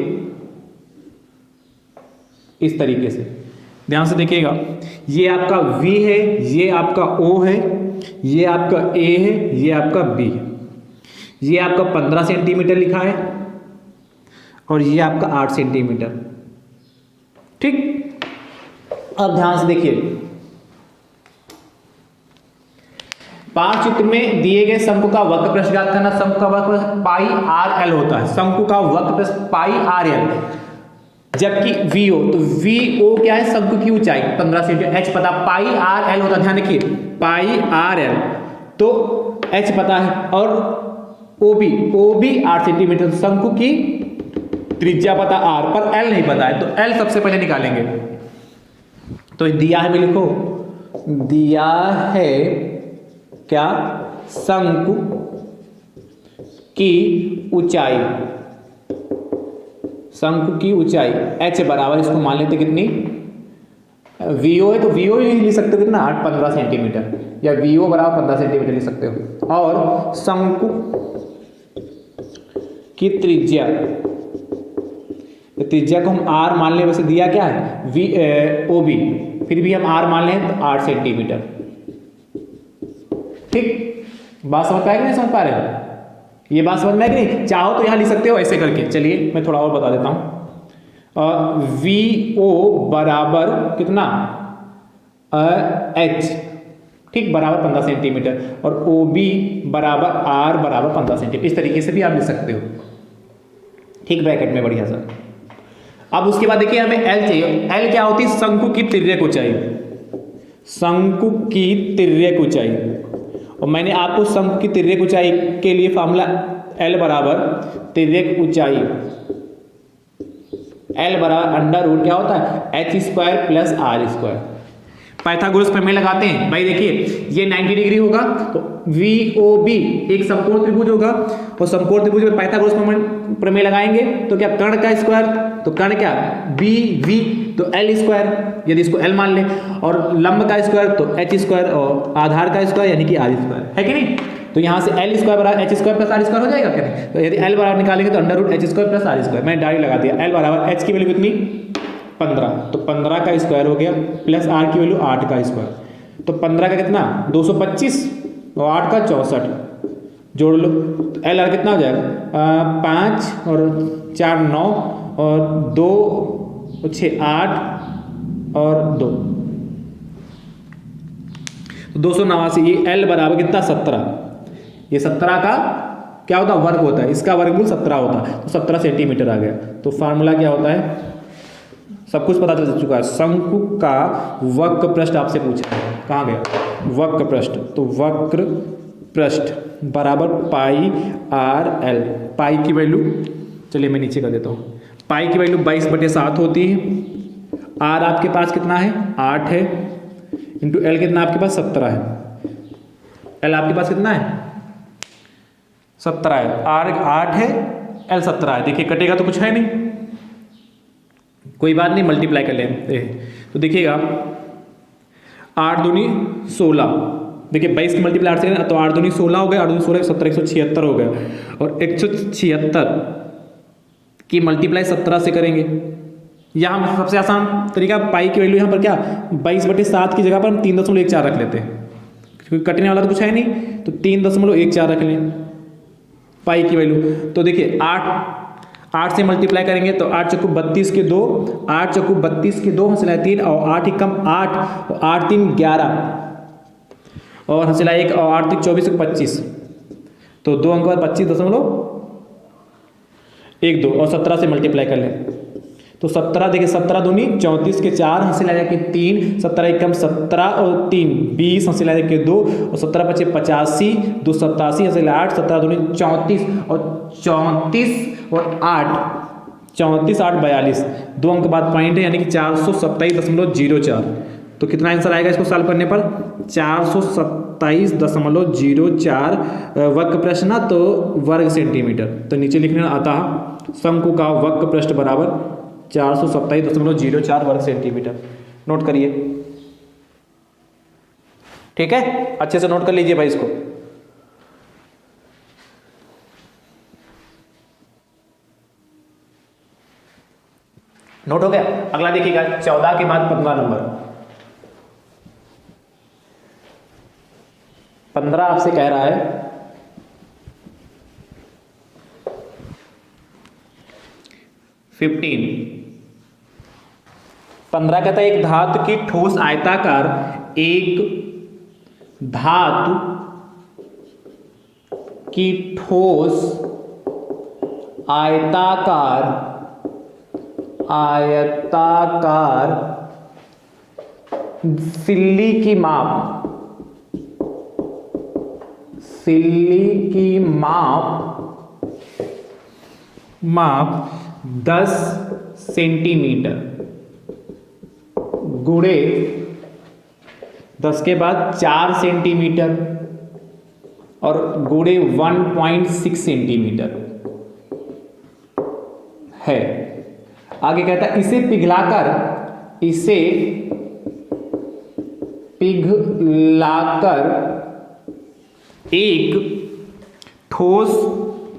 इस तरीके से ध्यान से देखिएगा, ये आपका V है, ये आपका O है, ये आपका A है, ये आपका B है, ये आपका 15 सेंटीमीटर लिखा है और ये आपका 8 सेंटीमीटर। ठीक, अब ध्यान से देखिए, पांच चित्र में दिए गए शंकु का वक्र पृष्ठ ज्ञात करना। शंकु का वक्र पृष्ठ पाई आर एल होता है, शंकु का वक्र पृष्ठ पाई आर एल, जबकि VO, तो VO क्या है, शंकु की ऊंचाई 15 सेंटीमीटर, H पता, पाई आर एल होता है, ध्यान रखिए पाई आर एल, तो H पता है, और OB 8 सेंटीमीटर, शंकु की त्रिज्या पता R, पर L नहीं पता है, तो L सबसे पहले निकालेंगे। तो दिया है, लिखो, दिया है क्या, शंकु की ऊंचाई, शंकु की ऊंचाई H बराबर, इसको मान लेते कितनी, VO है तो VO ही लिख सकते हो कितना, 15 सेंटीमीटर, या VO बराबर 15 सेंटीमीटर लिख सकते हो, और शंकु की त्रिज्या, त्रिज्या को हम R मान लें, वैसे दिया क्या है OB, फिर भी हम R मान लें तो 8 सेंटीमीटर। ठीक, बात समझ पाएगा, नहीं समझ पा रहे हो, ये बात समझ में आएगी नहीं, चाहो तो यहां लिख सकते हो ऐसे करके। चलिए मैं थोड़ा और बता देता हूं, VO बराबर कितना, H, ठीक, बराबर 15 सेंटीमीटर, और OB बराबर R बराबर 15 सेंटीमीटर, इस तरीके से भी आप लिख सकते हो। ठीक, ब्रैकेट में, बढ़िया सा। अब उसके बाद देखिए हमें L चाहिए। L क्या होती है, शंकु की तिर्यक ऊंचाई, शंकु की तिर्यक ऊंचाई, और मैंने आपको शंकु की तिर्यक ऊंचाई के लिए फॉर्मूला L बराबर तिर्यक ऊंचाई, L बराबर अंडर रूट क्या होता है, H square plus R square. Pythagoras प्रमेय लगाते हैं भाई, देखिए ये 90 डिग्री होगा तो VOB एक समकोण त्रिभुज होगा, और समकोण त्रिभुज में पाइथागोरस प्रमेय लगाएंगे तो क्या, कर्ण का स्क्वायर, तो कर्ण क्या, BV, तो L स्क्वायर, यदि इसको L मान ले, और लंब का स्क्वायर तो H स्क्वायर, और आधार का स्क्वायर यानी कि R स्क्वायर, है कि नहीं। तो यहाँ से L स्क्वायर बराबर H square plus R square हो जाएगा क्या नहीं, तो यदि L बराबर निकालेंगे तो under root H square plus R square, मैंने डायरेक्ट लगा दिया, L बराबर H की वैल्यू कितनी, 15, तो 15 का स्क्वायर हो गया, प्लस R की वैल्यू 8 का स्क्वायर, तो 15 का कितना 225, और 8 का 64, जोड़ लो तो L R कितना हो जाएगा, 5 और 4 9, और 2 और 6 8 और 2, 289, ये L बराबर कितना 17, ये 17 का क्या होता है, वर्ग होता है, इसका वर्गमूल 17 होता है, तो 17 सेंटीमीटर आ गया। तो फार्मूला क्या होता है, सब कुछ पता चल चुका है। शंकु का वक्र पृष्ठ आपसे पूछा है, कहाँ गया वक्र पृष्ठ, तो वक्र पृष्ठ बराबर पाई आर एल, पाई की वैल्यू, चलिए मैं नीचे कर देता हूँ, पाई की वैल्यू 22/7 होती है, आर आपके पास कितना है 8 है, इंटू एल कितना आपके पास 17 है, एल आपके पास कितना है 17 है, आर 8 है, एल 17 है। देखिए कटेगा तो कुछ है नहीं, कोई बात नहीं, मल्टीप्लाई कर लें तो देखिएगा 8 दूनी 16, देखिए 22 की मल्टीप्लाई 8 से करें तो 8 दूनी 16 हो गया, 8 दूनी 16 17 176 हो गया, और 176 की मल्टीप्लाई 17 से करेंगे। यहाँ सबसे आसान तरीका, पाई की वैल्यू यहाँ पर क्या 22/7 की जगह पर हम 3.14 रख लेते हैं, क्योंकि कटने वाला तो कुछ है नहीं, तो 3.14 रख लें पाई की वैल्यू। तो देखिए 8 से मल्टीप्लाई करेंगे तो 8 चौको 32 के 2, 8 चौको 32 के 2 हंसला 3, और 8 एकम 8, 8 3 11, और हंसला 1, और 8 3 24 25, तो 2 अंक बाद 25.12, और 17 से मल्टीप्लाई कर लें तो 17, देखिए 17 दूनी 34 के 4, हंसला के 3, 17 एकम 17 और 3 20, हंसला के 2, और 17 25 85, 2 87, हंसला 8, 17 दूनी 34, और 34 और 8 34 8 42, 2 अंक बाद पॉइंट है, यानी कि 427.04, तो कितना आंसर आएगा इसको सॉल्व करने पर 427.04 वक्र पृष्ठ ना, तो वर्ग सेंटीमीटर, तो नीचे लिखने आता शंकु का वक्र पृष्ठ बराबर 427.04 वर्ग सेंटीमीटर। नोट करिए, ठीक है, अच्छे से नोट कर लीजिए भाई इसको। नोट हो गया। अगला देखिएगा 14 के बाद 15 नंबर। 15 आपसे कह रहा है 15 कहता है एक धातु की ठोस आयताकार, एक धातु की ठोस आयताकार सिल्ली की माप 10 सेंटीमीटर गुणे 10 के बाद 4 सेंटीमीटर और गुणे 1.6 सेंटीमीटर है। आगे कहता है इसे पिघलाकर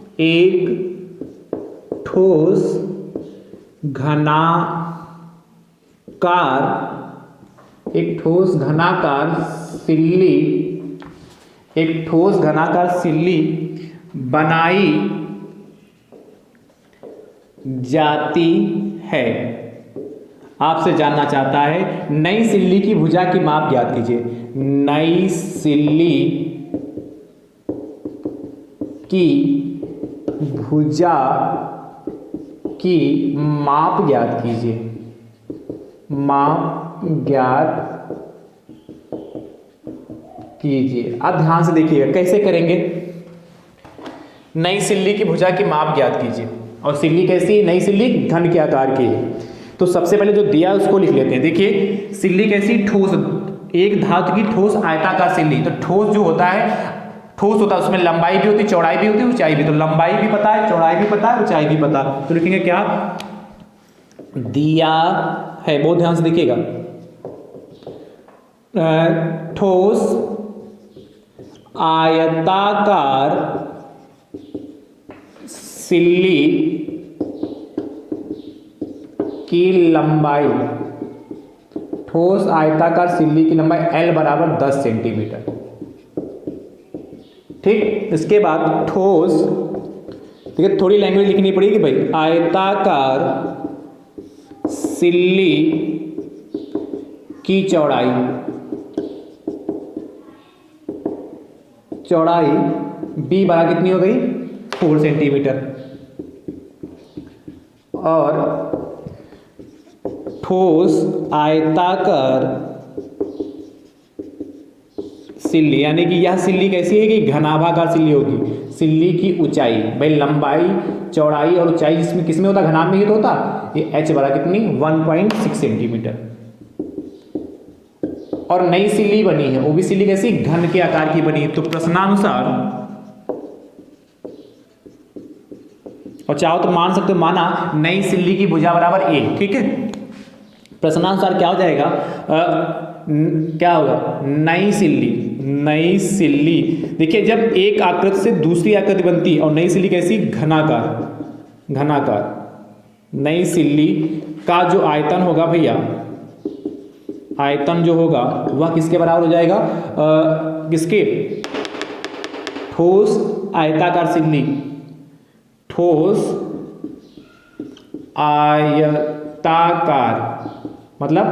एक ठोस घनाकार सिल्ली बनाई जाती है। आपसे जानना चाहता है नई सिल्ली की भुजा की माप ज्ञात कीजिए। नई सिल्ली की भुजा की माप ज्ञात कीजिए। अब ध्यान से देखिएगा कैसे करेंगे। नई सिल्ली की भुजा की माप ज्ञात कीजिए। और सिल्ली कैसी? नई सिल्ली घन के आकार की है। तो सबसे पहले जो दिया उसको लिख लेते हैं। देखिए सिल्ली कैसी? ठोस, एक धातु की ठोस आयताकार सिल्ली। तो ठोस जो होता है, ठोस होता है उसमें लंबाई भी होती है, चौड़ाई भी होती है, ऊंचाई भी। तो लंबाई भी पता है, चौड़ाई भी पता है, ऊंचाई भी पता। तो लिखेंगे क्या? दिया है, बहुत ध्यान से देखिएगा। ठोस आयताकार सिल्ली की लंबाई, ठोस आयताकार सिल्ली की लंबाई L बराबर 10 सेंटीमीटर। ठीक, इसके बाद ठोस, ठीक है, थोड़ी लैंग्वेज लिखनी पड़ेगी भाई। आयताकार सिल्ली की चौड़ाई B बराबर कितनी हो गई? 4 सेंटीमीटर। और ठोस आयताकार सिल्ली, यानी कि यह सिल्ली कैसी है कि घनाभाकार सिल्ली होगी। सिल्ली की ऊंचाई, भाई लंबाई, चौड़ाई और ऊंचाई जिसमें किसमें होता? घनाभ में ही तो होता। ये H बराबर कितनी? 1.6 सेंटीमीटर। और नई सिल्ली बनी है, वो भी सिल्ली कैसी? घन के आकार की बनी है। तो प्रश्नानुसार, और चाहो तो मान सकते हो, माना नई सिल्ली की भुजा बराबर A, ठीक है। प्रश्नानुसार क्या हो जाएगा? क्या होगा? नई सिल्ली। देखिए जब एक आकृति से दूसरी आकृति बनती है, और नई सिल्ली कैसी? घनाकार। नई सिल्ली का जो आयतन होगा भैया, आयतन जो होगा वह किसके बराबर हो जाएगा? किसके? ठोस आयताकार सिल्ली, ठोस आयताकार मतलब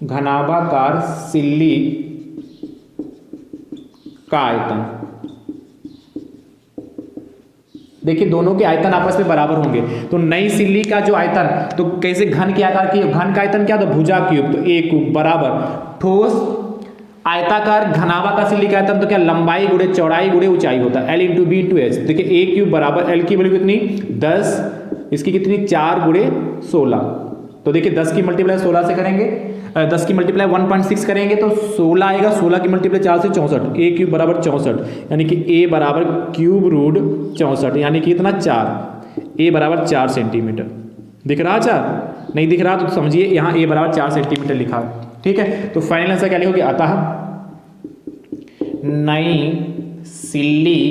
घनाभाकार सिल्ली का आयतन। देखिए दोनों के आयतन आपस में बराबर होंगे। तो नई सिल्ली का जो आयतन, तो कैसे? घन के आकार की, घन का आयतन क्या था? भुजा क्यूब। तो A क्यूब बराबर ठोस आयताकार घनाभाकार सिल्ली का आयतन, तो क्या? लंबाई गुणे चौड़ाई गुणे ऊंचाई होता है, L into B into H। देखिए A क्यूब बराबर L की वैल्यू कितनी? 10, इसकी कितनी? 4 गुणे 16। तो देखिए 10 की मल्टीप्लाई 16 से करेंगे, 10 की मल्टीप्लाई 1.6 करेंगे तो 16 आएगा। 16 की मल्टीप्लाई 4 से 64, A क्यूब बराबर 64, यानी कि A बराबर क्यूब रूट 64, यानी कि इतना 4, A बराबर 4 सेंटीमीटर। दिख रहा? 4 नहीं दिख रहा तो समझिए यहाँ A बराबर 4 सेंटीमीटर लिखा। ठीक है, तो फाइनल आंसर क्या लिखोगे? अतः नई सिल्ली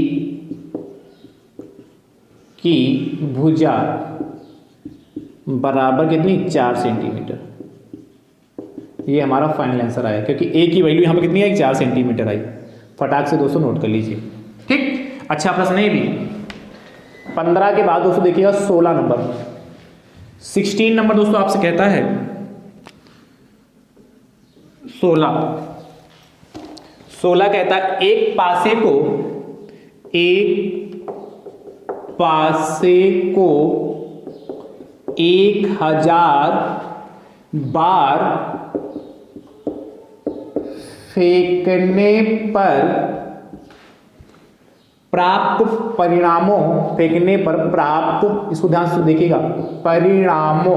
की भुजा बराबर कितनी 4 सेंटीमीटर। ये हमारा फाइनल आंसर आया, क्योंकि ए की वैल्यू यहाँ पर कितनी आई 4 सेंटीमीटर आई। फटाक से दोस्तों नोट कर लीजिए। ठीक, अच्छा प्रश्न है भी। 15 के बाद दोस्तों देखिएगा 16 नंबर। 16 नंबर दोस्तों आपसे कहता है 16 कहता है एक पासे को 1000 बार फेंकने पर प्राप्त परिणामों, फेंकने पर प्राप्त, इसको ध्यान से देखिएगा, परिणामों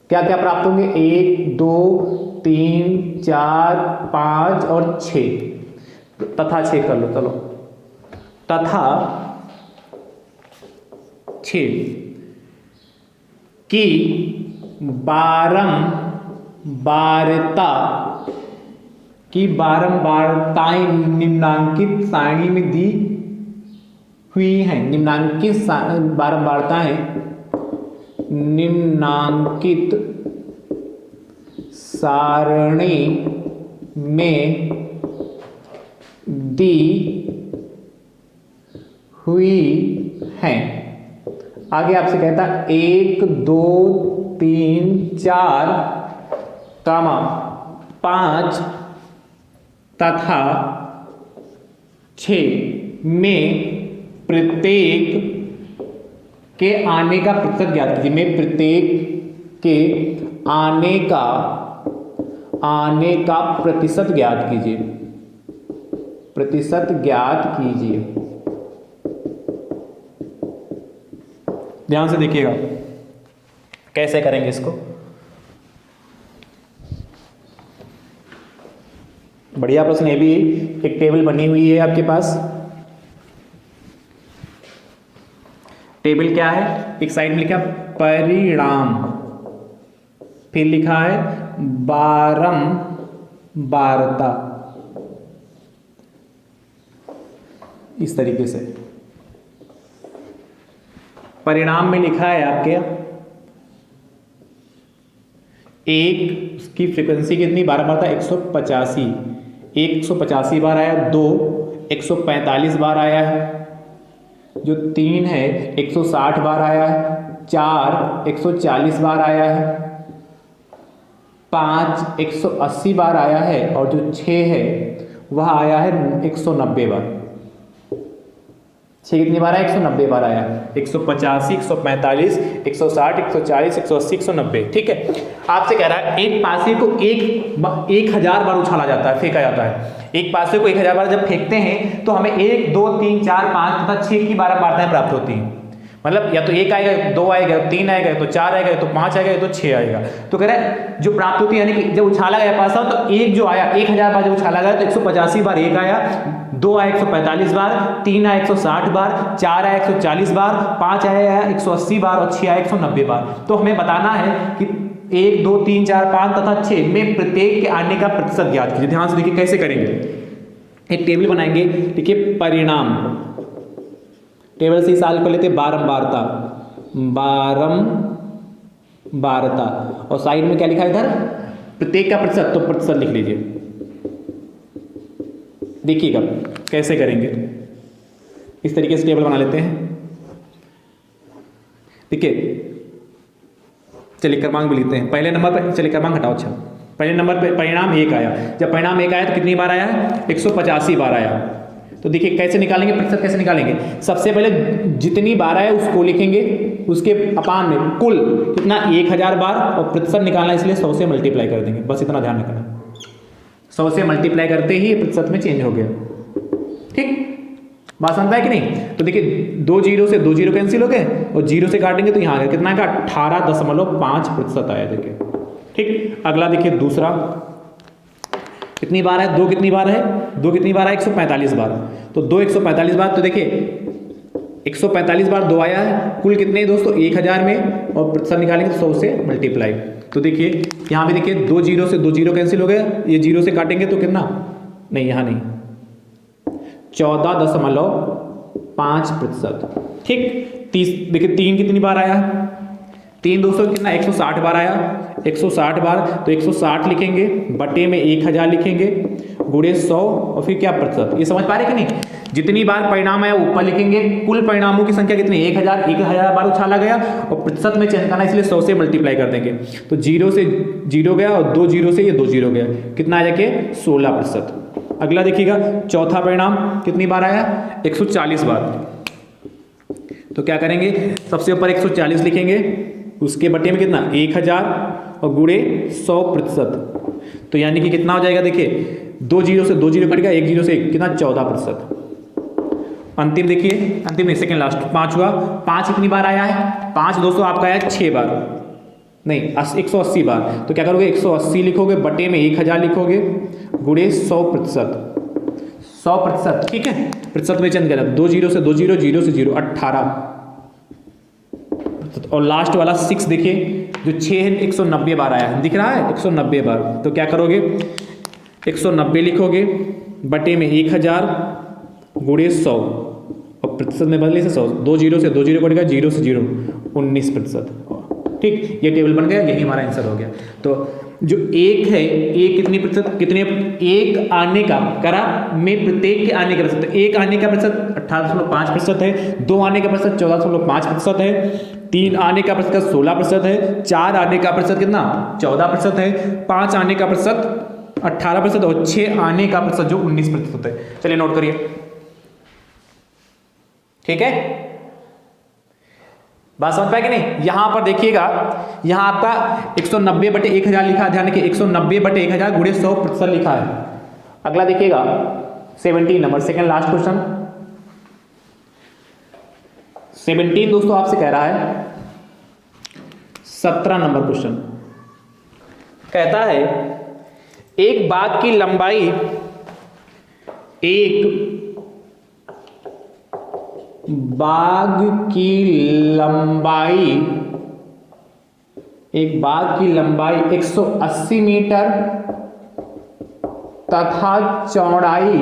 क्या क्या प्राप्त होंगे 1 2 3 4 5 और 6 तथा 6 कर लो, चलो तथा 6 की बारंबारताएं निम्नांकित सारणी में दी हुई हैं। निम्नांकित बारंबारताएं निम्नांकित सारणी में दी हुई हैं। आगे आपसे कहता 1 2 3 4 5 तथा 6 में प्रत्येक के आने का प्रतिशत ज्ञात कीजिए। में प्रत्येक के आने का प्रतिशत ज्ञात कीजिए। प्रतिशत ज्ञात कीजिए। ध्यान से देखिएगा कैसे करेंगे इसको। बढ़िया प्रश्न। ये भी एक टेबल बनी हुई है आपके पास। टेबल क्या है, एक साइड में लिखा परिणाम, फिर लिखा है बारंबारता, इस तरीके से। परिणाम में लिखा है आपके एक की फ्रीक्वेंसी कितनी बारंबारता 185, 185 बार आया। 2 145 बार आया है। जो 3 है 160 बार आया है। 4 140 बार आया है। 5 180 बार आया है। और जो 6 है वह आया है 190 बार। 6 कितनी बार आया 190 बार आया। 185 145 160 140 180 190। ठीक है। आपसे कह रहा है एक पासे को 1000 बार उछाला जाता है, फेंका जाता है। एक पासे को 1000 बार जब फेंकते हैं तो हमें 1 2 3 4 5 तथा 6 की बारंबारताएं प्राप्त होती हैं। मतलब या तो 1 आएगा, 2 आएगा, 3 आएगा, तो 4 आएगा, तो 5 आएगा, तो 6 आएगा। तो कह रहा है जो प्राप्त होती है, यानी कि जब उछाला गया पासा तो एक जो आया 1000 बार जब उछाला गया तो 185 बार एक आया, 2 आया 145 बार, 3 आया 160 बार, 4 आया 140 बार, 5 आया 180 बार और 6 आया 190 बार। तो हमें बताना है कि 1 2 3 4 5 तथा 6 में प्रत्येक के आने का प्रतिशत ज्ञात कीजिए। ध्यान से देखिए कैसे करेंगे। एक टेबल बनाएंगे। देखिए परिणाम, टेबल से साल को लेते बारंबारता और साइड में क्या लिखा है इधर प्रत्येक का प्रतिशत, तो प्रतिशत लिख लीजिए। देखिएगा कैसे करेंगे। इस तरीके से टेबल बना लेते हैं। देखिए चलिए क्रमांक भी लिखते हैं। पहले नंबर पर चलिए क्रमांक हटाओ। अच्छा पहले नंबर पे परिणाम 1 आया। जब परिणाम 1 आया तो कितनी बार आया 185 बार आया। तो देखिए कैसे निकालेंगे प्रतिशत, कैसे निकालेंगे। सबसे पहले जितनी बार आया उसको लिखेंगे, उसके अपान में कुल कितना 1000 बार, और प्रतिशत निकालना इसलिए 100 से मल्टीप्लाई कर देंगे। बस इतना ध्यान रखना। 100 से मल्टीप्लाई करते ही प्रतिशत में चेंज हो गया। ठीक, बात समझ है कि नहीं। तो देखिए 2 0 से 2 0 कैंसिल हो गए और 0 से काटेंगे तो यहाँ आ गया कितना का 18.5% आया। देखिए ठीक। अगला देखिए दूसरा कितनी बार है 2 कितनी बार है 2 कितनी बार है 145 बार। तो 2 145 बार, तो देखिए 145 बार 2 आया है। कुल कितने दोस्तों 1000 में, और प्रतिशत निकालेंगे 100 से मल्टीप्लाई। तो देखिए यहाँ पे देखिए 2 0 से 2 0 कैंसिल हो गया। ये 0 से काटेंगे तो कितना, नहीं यहाँ नहीं, 14.5%। ठीक। 30 देखिए 3 कितनी बार आया, 3 200 कितना 160 बार आया, 160 बार, तो 160 लिखेंगे बटे में 1000 लिखेंगे गुणे 100 और फिर क्या प्रतिशत। ये समझ पा रहे कि नहीं? जितनी बार परिणाम आया ऊपर लिखेंगे, कुल परिणामों की संख्या कितनी 1000 बार उछाला गया और प्रतिशत में चयन करना इसलिए 100 से मल्टीप्लाई कर देंगे। तो 0 से 0 गया और 2 0 से ये 2 0 गया, कितना आ जाके 16%। अगला देखिएगा चौथा परिणाम कितनी बार आया 140 बार। तो क्या करेंगे, सबसे ऊपर 140 लिखेंगे, उसके बटे में कितना 1000 और गुणे 100%। तो यानी कि कितना हो जाएगा, देखिए 2 0 से 2 0 कट गया, 1 0 से 1 कितना 14%। अंतिम देखिए, अंतिम नहीं सेकेंड लास्ट 5 हुआ। 5 कितनी बार आया है, 5 दोस्तों आपका आया 6 बार, नहीं 180 बार। तो क्या करोगे 180 लिखोगे बटे में 1000 लिखोगे गुणे 100%, 100%। ठीक है, प्रतिशत में चेंज करा, 2 0 से 2 0, 0 से 0 18। और लास्ट वाला 6 देखिए, जो 6 है 190 बार आया है, दिख रहा है 190 बार। तो क्या करोगे 190 लिखोगे बटे में 1000 गुणे 100 और प्रतिशत में बदले से 100, 2 0 से 2 0 कटेगा, 0 से 0 19%। ठीक, ये टेबल बन गया, यही हमारा आंसर हो गया। तो जो 1 है, 1 कितनी प्रतिशत, कितने 1 आने का करा में प्रत्येक के आने का प्रतिशत, तो 1 आने का प्रतिशत 18.5% है, 2 आने का प्रतिशत 14.5% है, 3 आने का प्रतिशत 16% है, 4 आने का प्रतिशत कितना 14% है, 5 आने का प्रतिशत 18% और 6 आने का प्रतिशत जो 19% है। चलिए नोट करिए, ठीक है, बात समझ पाए कि नहीं? यहां पर देखिएगा, यहां आपका 190 बटे 1000 लिखा है, ध्यान रखिए 190 बटे 1000 गुणे 100% लिखा है। अगला देखिएगा 17 नंबर, सेकेंड लास्ट क्वेश्चन 17 दोस्तों आपसे कह रहा है 17 नंबर क्वेश्चन कहता है एक बाग की लंबाई एक बाग की लंबाई 180 मीटर तथा चौड़ाई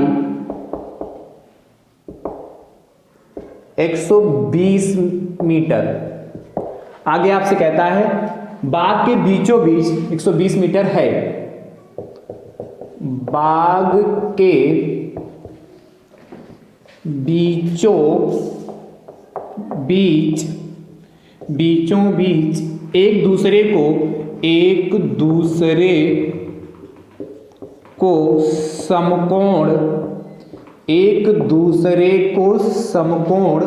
120 मीटर। आगे आपसे कहता है बाग के बीचों बीच 120 मीटर है, बाग के बीचों बीच एक दूसरे को समकोण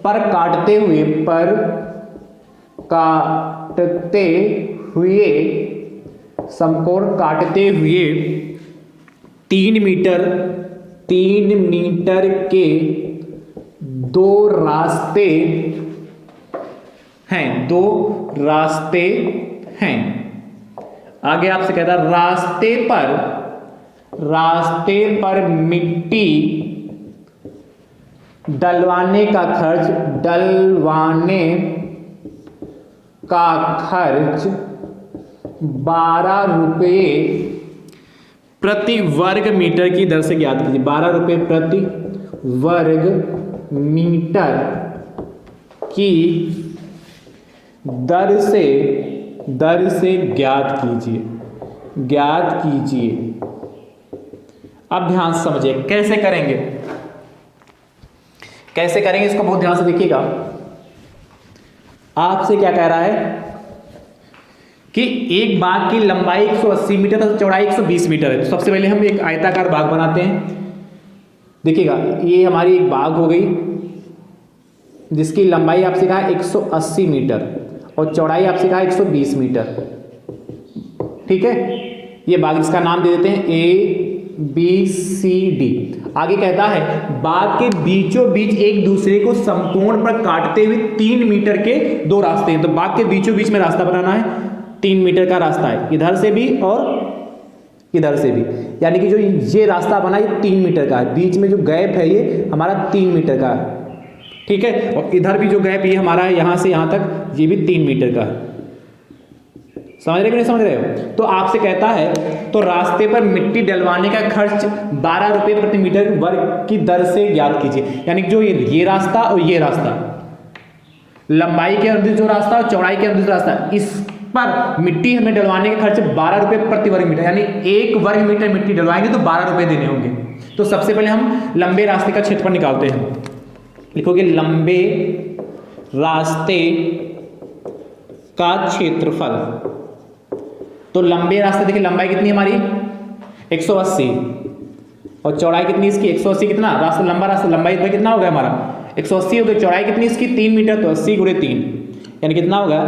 पर काटते हुए 3 मीटर के 2 रास्ते हैं। आगे आपसे कहता है रास्ते पर मिट्टी डलवाने का खर्च 12 रुपये प्रति वर्ग मीटर की दर से ज्ञात कीजिए। 12 रुपये प्रति वर्ग मीटर की दर से ज्ञात कीजिए। अब ध्यान से समझिए कैसे करेंगे इसको बहुत ध्यान से देखिएगा। आपसे क्या कह रहा है कि एक बाग की लंबाई 180 मीटर तथा चौड़ाई 120 मीटर है। तो सबसे पहले हम एक आयताकार बाग बनाते हैं। देखिएगा ये हमारी एक बाग हो गई जिसकी लंबाई आपसे कहा 180 मीटर और चौड़ाई आपसे कहा 120 मीटर। ठीक है, ये बाग इसका नाम दे देते हैं ABCD। आगे कहता है बाग के बीचों बीच एक दूसरे को समकोण पर काटते हुए 3 मीटर के 2 रास्ते हैं। तो बाग के बीचों बीच में रास्ता बनाना है, 3 मीटर का रास्ता है, इधर से भी और इधर से भी, यानी कि जो ये रास्ता बना ये 3 मीटर का है, बीच में जो गैप है ये हमारा 3 मीटर का है। ठीक है, और इधर भी जो गैप ये हमारा है यहां से यहां तक, ये भी 3 मीटर का है। समझ रहे कि नहीं समझ रहे हो? तो आपसे कहता है तो रास्ते पर मिट्टी डलवाने का खर्च 12 रुपये प्रति मीटर वर्ग की दर से ज्ञात कीजिए। यानी कि जो ये रास्ता और ये रास्ता, लंबाई के अनुदिश जो रास्ता और चौड़ाई के अनुदिश रास्ता, इस पर मिट्टी हमें डलवाने के खर्च 12 रुपए प्रति वर्ग मीटर, यानी 1 वर्ग मीटर मिट्टी डलवाएंगे तो 12 रुपए देने होंगे। तो सबसे पहले हम लंबे रास्ते का क्षेत्रफल निकालते हैं। लिखोगे लंबे रास्ते का क्षेत्रफल। तो लंबे रास्ते देखिए लंबाई कितनी है हमारी 180 और चौड़ाई कितनी इसकी 180, कितना रास्ता लंबा रास्ता लंबाई तो कितना हो गया हमारा 180 हो गया, चौड़ाई कितनी इसकी 3 मीटर, तो 80 × 3 यानी कितना होगा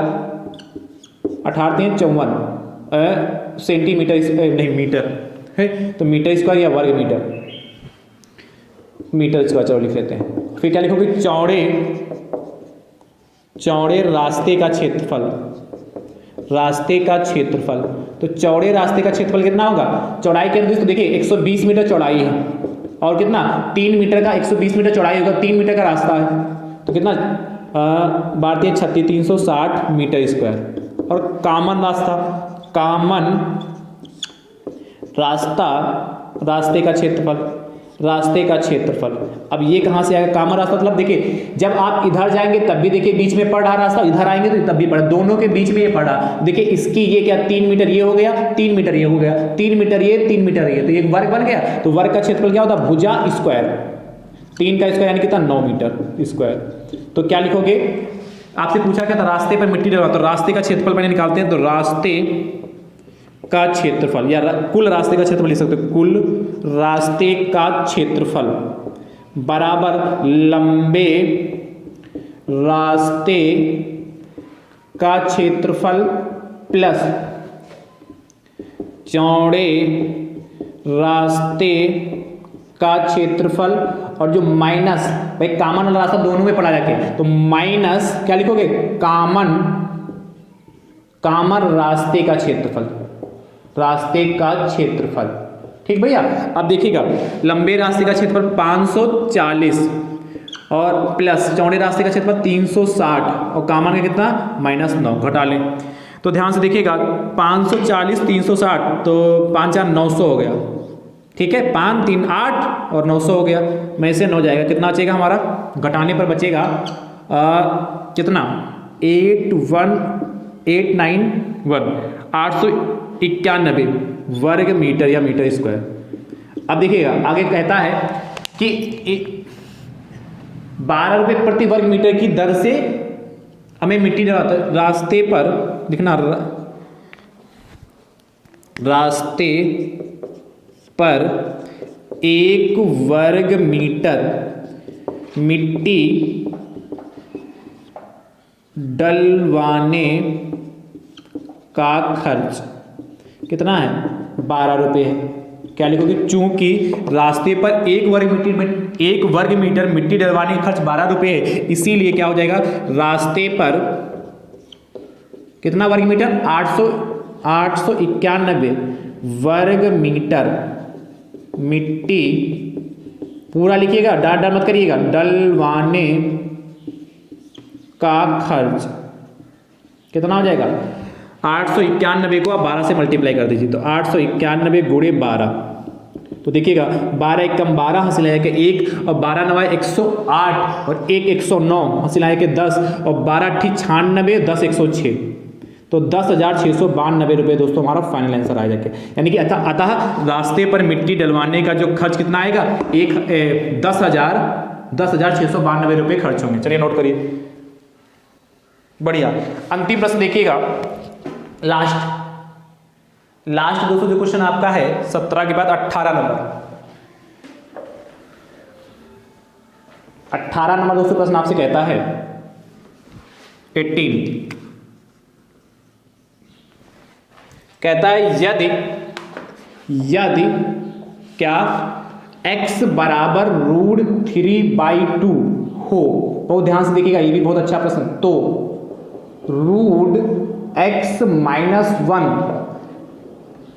18×54 सेंटीमीटर, नहीं मीटर है, तो मीटर स्क्वायर या वर्ग मीटर, मीटर स्क्वायर चलो लिख लेते हैं। फिर क्या लिखोगे चौड़े रास्ते का क्षेत्रफल, रास्ते का क्षेत्रफल। तो चौड़े रास्ते का क्षेत्रफल कितना होगा, चौड़ाई के अनुदिश तो देखिए 120 मीटर चौड़ाई है और कितना 3 मीटर का 120 मीटर चौड़ाई होगा, 3 मीटर का रास्ता है तो कितना 360 मीटर स्क्वायर। और कॉमन रास्ता, कॉमन रास्ता, रास्ते का क्षेत्रफल, रास्ते का क्षेत्रफल। अब ये कहाँ से आएगा कॉमन रास्ता, मतलब देखिए जब आप इधर जाएंगे तब भी देखिए बीच में पड़ रहा रास्ता, इधर आएंगे तो तब भी पड़ा, दोनों के बीच में ये पड़ा। देखिए इसकी ये क्या 3 मीटर ये हो गया, 3 मीटर ये हो गया, 3 मीटर ये, 3 मीटर ये, तो एक वर्ग बन गया। तो वर्ग का क्षेत्रफल क्या होता है भुजा स्क्वायर, 3 का स्क्वायर यानी कितना 9 मीटर स्क्वायर। तो क्या लिखोगे, आपसे पूछा क्या था रास्ते पर मिट्टी डलवा, तो रास्ते का क्षेत्रफल मैंने निकालते हैं। तो रास्ते का क्षेत्रफल या कुल रास्ते का क्षेत्रफल लिख सकते हो, कुल रास्ते का क्षेत्रफल बराबर लंबे रास्ते का क्षेत्रफल प्लस चौड़े रास्ते का क्षेत्रफल, और जो माइनस भाई कॉमन वाला रास्ता दोनों में पड़ा जाके, तो माइनस क्या लिखोगे कॉमन रास्ते का क्षेत्रफल, रास्ते का क्षेत्रफल। ठीक भैया। अब देखिएगा लंबे रास्ते का क्षेत्रफल 540 और प्लस चौड़े रास्ते का क्षेत्रफल 360 और कॉमन का कितना -9 घटा लें। तो ध्यान से देखिएगा 540 360 तो 5 4 900 हो गया, ठीक है, 5 3 8 और 900 हो गया, में से 9 जाएगा, कितना बचेगा हमारा घटाने पर बचेगा कितना 81891 891 वर्ग मीटर या मीटर स्क्वायर। अब देखिएगा आगे कहता है कि 12 रुपये प्रति वर्ग मीटर की दर से हमें मिट्टी रास्ते पर लिखना, रास्ते पर 1 वर्ग मीटर मिट्टी डलवाने का खर्च कितना है 12 रुपये है। क्या लिखोगे, चूंकि रास्ते पर 1 वर्ग मीटर मिट्टी डलवाने का खर्च 12 रुपये है, इसीलिए क्या हो जाएगा रास्ते पर कितना वर्ग मीटर 891 वर्ग मीटर मिट्टी, पूरा लिखिएगा, डाट डाट मत करिएगा, डलवाने का खर्च कितना हो जाएगा 891 को आप 12 से मल्टीप्लाई कर दीजिए, तो 891 गुणे 12, तो देखिएगा 12 एकम 12 हासिल आया कि 1 और 12 9 108 और 1 109 हासिल आया कि 10 और 12 ठीक 96 10 106, तो 10,692 रुपये दोस्तों हमारा फाइनल आंसर आ जाएगा। यानी कि अतः रास्ते पर मिट्टी डलवाने का जो खर्च कितना आएगा 10,692 रुपये खर्च होंगे। चलिए नोट करिए, बढ़िया। अंतिम प्रश्न देखिएगा, लास्ट दोस्तों जो क्वेश्चन आपका है 17 के बाद 18 नंबर दोस्तों प्रश्न आपसे कहता है 18 कहता है यदि क्या x बराबर √3/2 हो, बहुत ध्यान से देखिएगा, ये भी बहुत अच्छा प्रश्न, तो √x - 1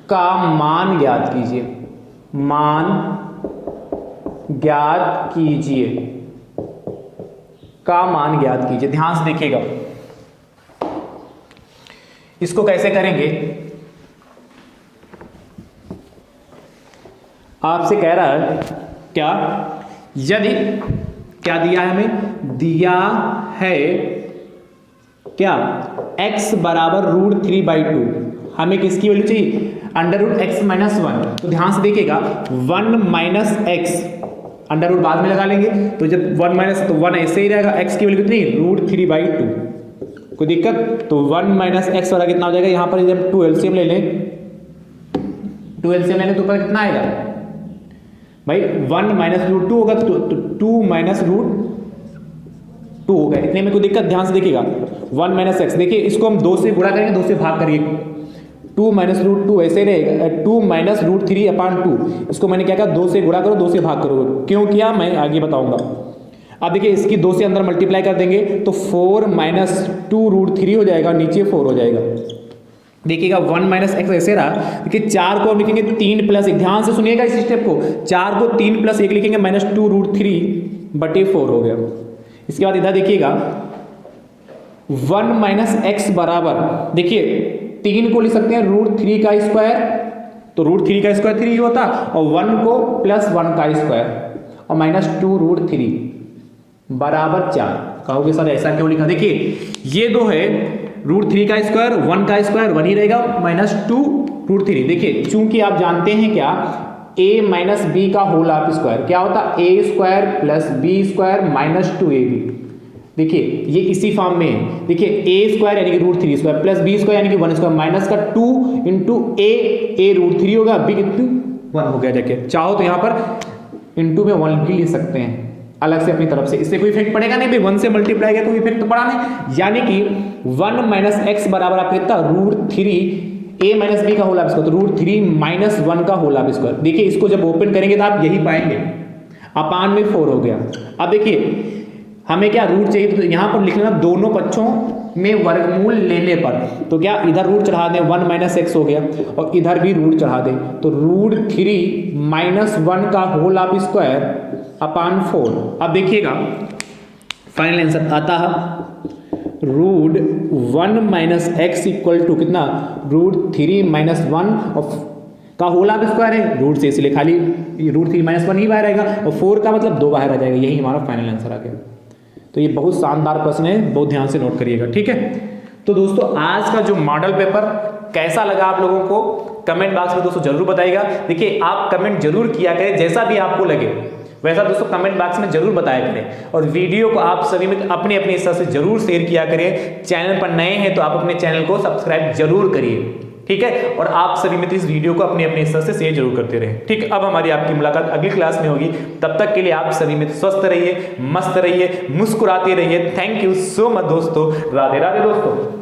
का मान ज्ञात कीजिए, मान ज्ञात कीजिए, का मान ज्ञात कीजिए। ध्यान से देखिएगा, इसको कैसे करेंगे, आपसे कह रहा है क्या, यदि क्या दिया है हमें, दिया है क्या x बराबर √3/2, हमें किसकी वैल्यू चाहिए √x - 1। तो ध्यान से देखिएगा 1 - x अंडर रूट बाद में लगा लेंगे, तो जब 1 माइनस तो 1 ऐसे ही रहेगा, x की वैल्यू कितनी √3/2, कोई दिक्कत। तो 1 - x वाला कितना हो जाएगा, यहाँ पर जब 2 एलसीएम ले लें, 2 एलसीएम लेने तो ऊपर कितना आएगा भाई 1 - √2 होगा, तो 2 - √2 होगा, इतने में कोई दिक्कत। ध्यान से देखिएगा 1 - x, देखिए इसको हम 2 से गुणा करेंगे, 2 से भाग करिए, 2 - √2 ऐसे रहेगा, 2 - √3/2, इसको मैंने क्या कहा 2 से गुणा करो, 2 से भाग करो, क्यों किया मैं आगे बताऊंगा। अब देखिए इसकी 2 से अंदर मल्टीप्लाई कर देंगे तो 4 - 2 √3 हो जाएगा, नीचे 4 हो जाएगा। देखिएगा 1 - x ऐसे रहा, देखिए 4 को हम लिखेंगे 3 + 1, ध्यान से सुनिएगा इस स्टेप को, 4 को 3 + 1 लिखेंगे -2 √3/4 हो गया। इसके बाद इधर देखिएगा 1 - x बराबर, देखिए 3 को लिख सकते हैं √3 का स्क्वायर, तो √3 का स्क्वायर 3 होता, और 1 को +1 का स्क्वायर और -2 √3 बराबर 4। कहोगे सर ऐसा क्यों लिखा, देखिए ये दो है √3 का स्क्वायर, 1 का स्क्वायर 1 ही रहेगा, -2 √3। देखिए चूंकि आप जानते हैं क्या a - b का होल ऑफ स्क्वायर क्या होता है, a² + b² - 2ab। देखिए ये इसी फॉर्म में है, देखिए a² यानी कि √3² प्लस b² यानी कि 1² माइनस का 2 × a √3 होगा, b कितनी 1 हो गया। देखिए चाहो तो यहाँ पर इंटू में 1 भी ले सकते हैं अलग से अपनी तरफ से, इससे कोई इफेक्ट पड़ेगा नहीं भाई, 1 से मल्टीप्लाई किया कोई इफेक्ट तो पड़ा नहीं। यानी कि 1 - x बराबर आपका कितना √3 a - b का होल ऑफ स्क्वायर, तो √3 - 1 का होल ऑफ स्क्वायर। देखिए इसको जब ओपन करेंगे तो आप यही पाएंगे, अपान में 4 हो गया। अब देखिए हमें क्या रूट चाहिए, तो यहाँ पर लिख लेना दोनों पक्षों में वर्गमूल लेने पर, तो क्या इधर रूट चढ़ा दें 1 - x हो गया, और इधर भी रूट चढ़ा दें, तो √3 - 1 का होल ऑफ स्क्वायर अपान 4। अब देखिएगा फाइनल आंसर आता है √1 - x इक्वल टू कितना √3 - 1 और का होल ऑफ स्क्वायर है, रूट से इसलिए खाली √3 - 1 ही बाहर आएगा, और 4 का मतलब 2 बाहर आ जाएगा, यही हमारा फाइनल आंसर आ गया। तो ये बहुत शानदार प्रश्न है, बहुत ध्यान से नोट करिएगा, ठीक है। तो दोस्तों आज का जो मॉडल पेपर कैसा लगा आप लोगों को कमेंट बॉक्स में दोस्तों जरूर बताइएगा। देखिए आप कमेंट जरूर किया करें, जैसा भी आपको लगे वैसा दोस्तों कमेंट बॉक्स में जरूर बताया करें, और वीडियो को आप सभी में अपने अपने हिस्से से जरूर शेयर किया करें। चैनल पर नए हैं तो आप अपने चैनल को सब्सक्राइब जरूर करिए, ठीक है, और आप सभी मित्र इस वीडियो को अपने अपने हिस्से से शेयर जरूर करते रहें, ठीक। अब हमारी आपकी मुलाकात अगली क्लास में होगी, तब तक के लिए आप सभी मित्र स्वस्थ रहिए, मस्त रहिए, मुस्कुराते रहिए। थैंक यू सो मच दोस्तों, राधे राधे दोस्तों।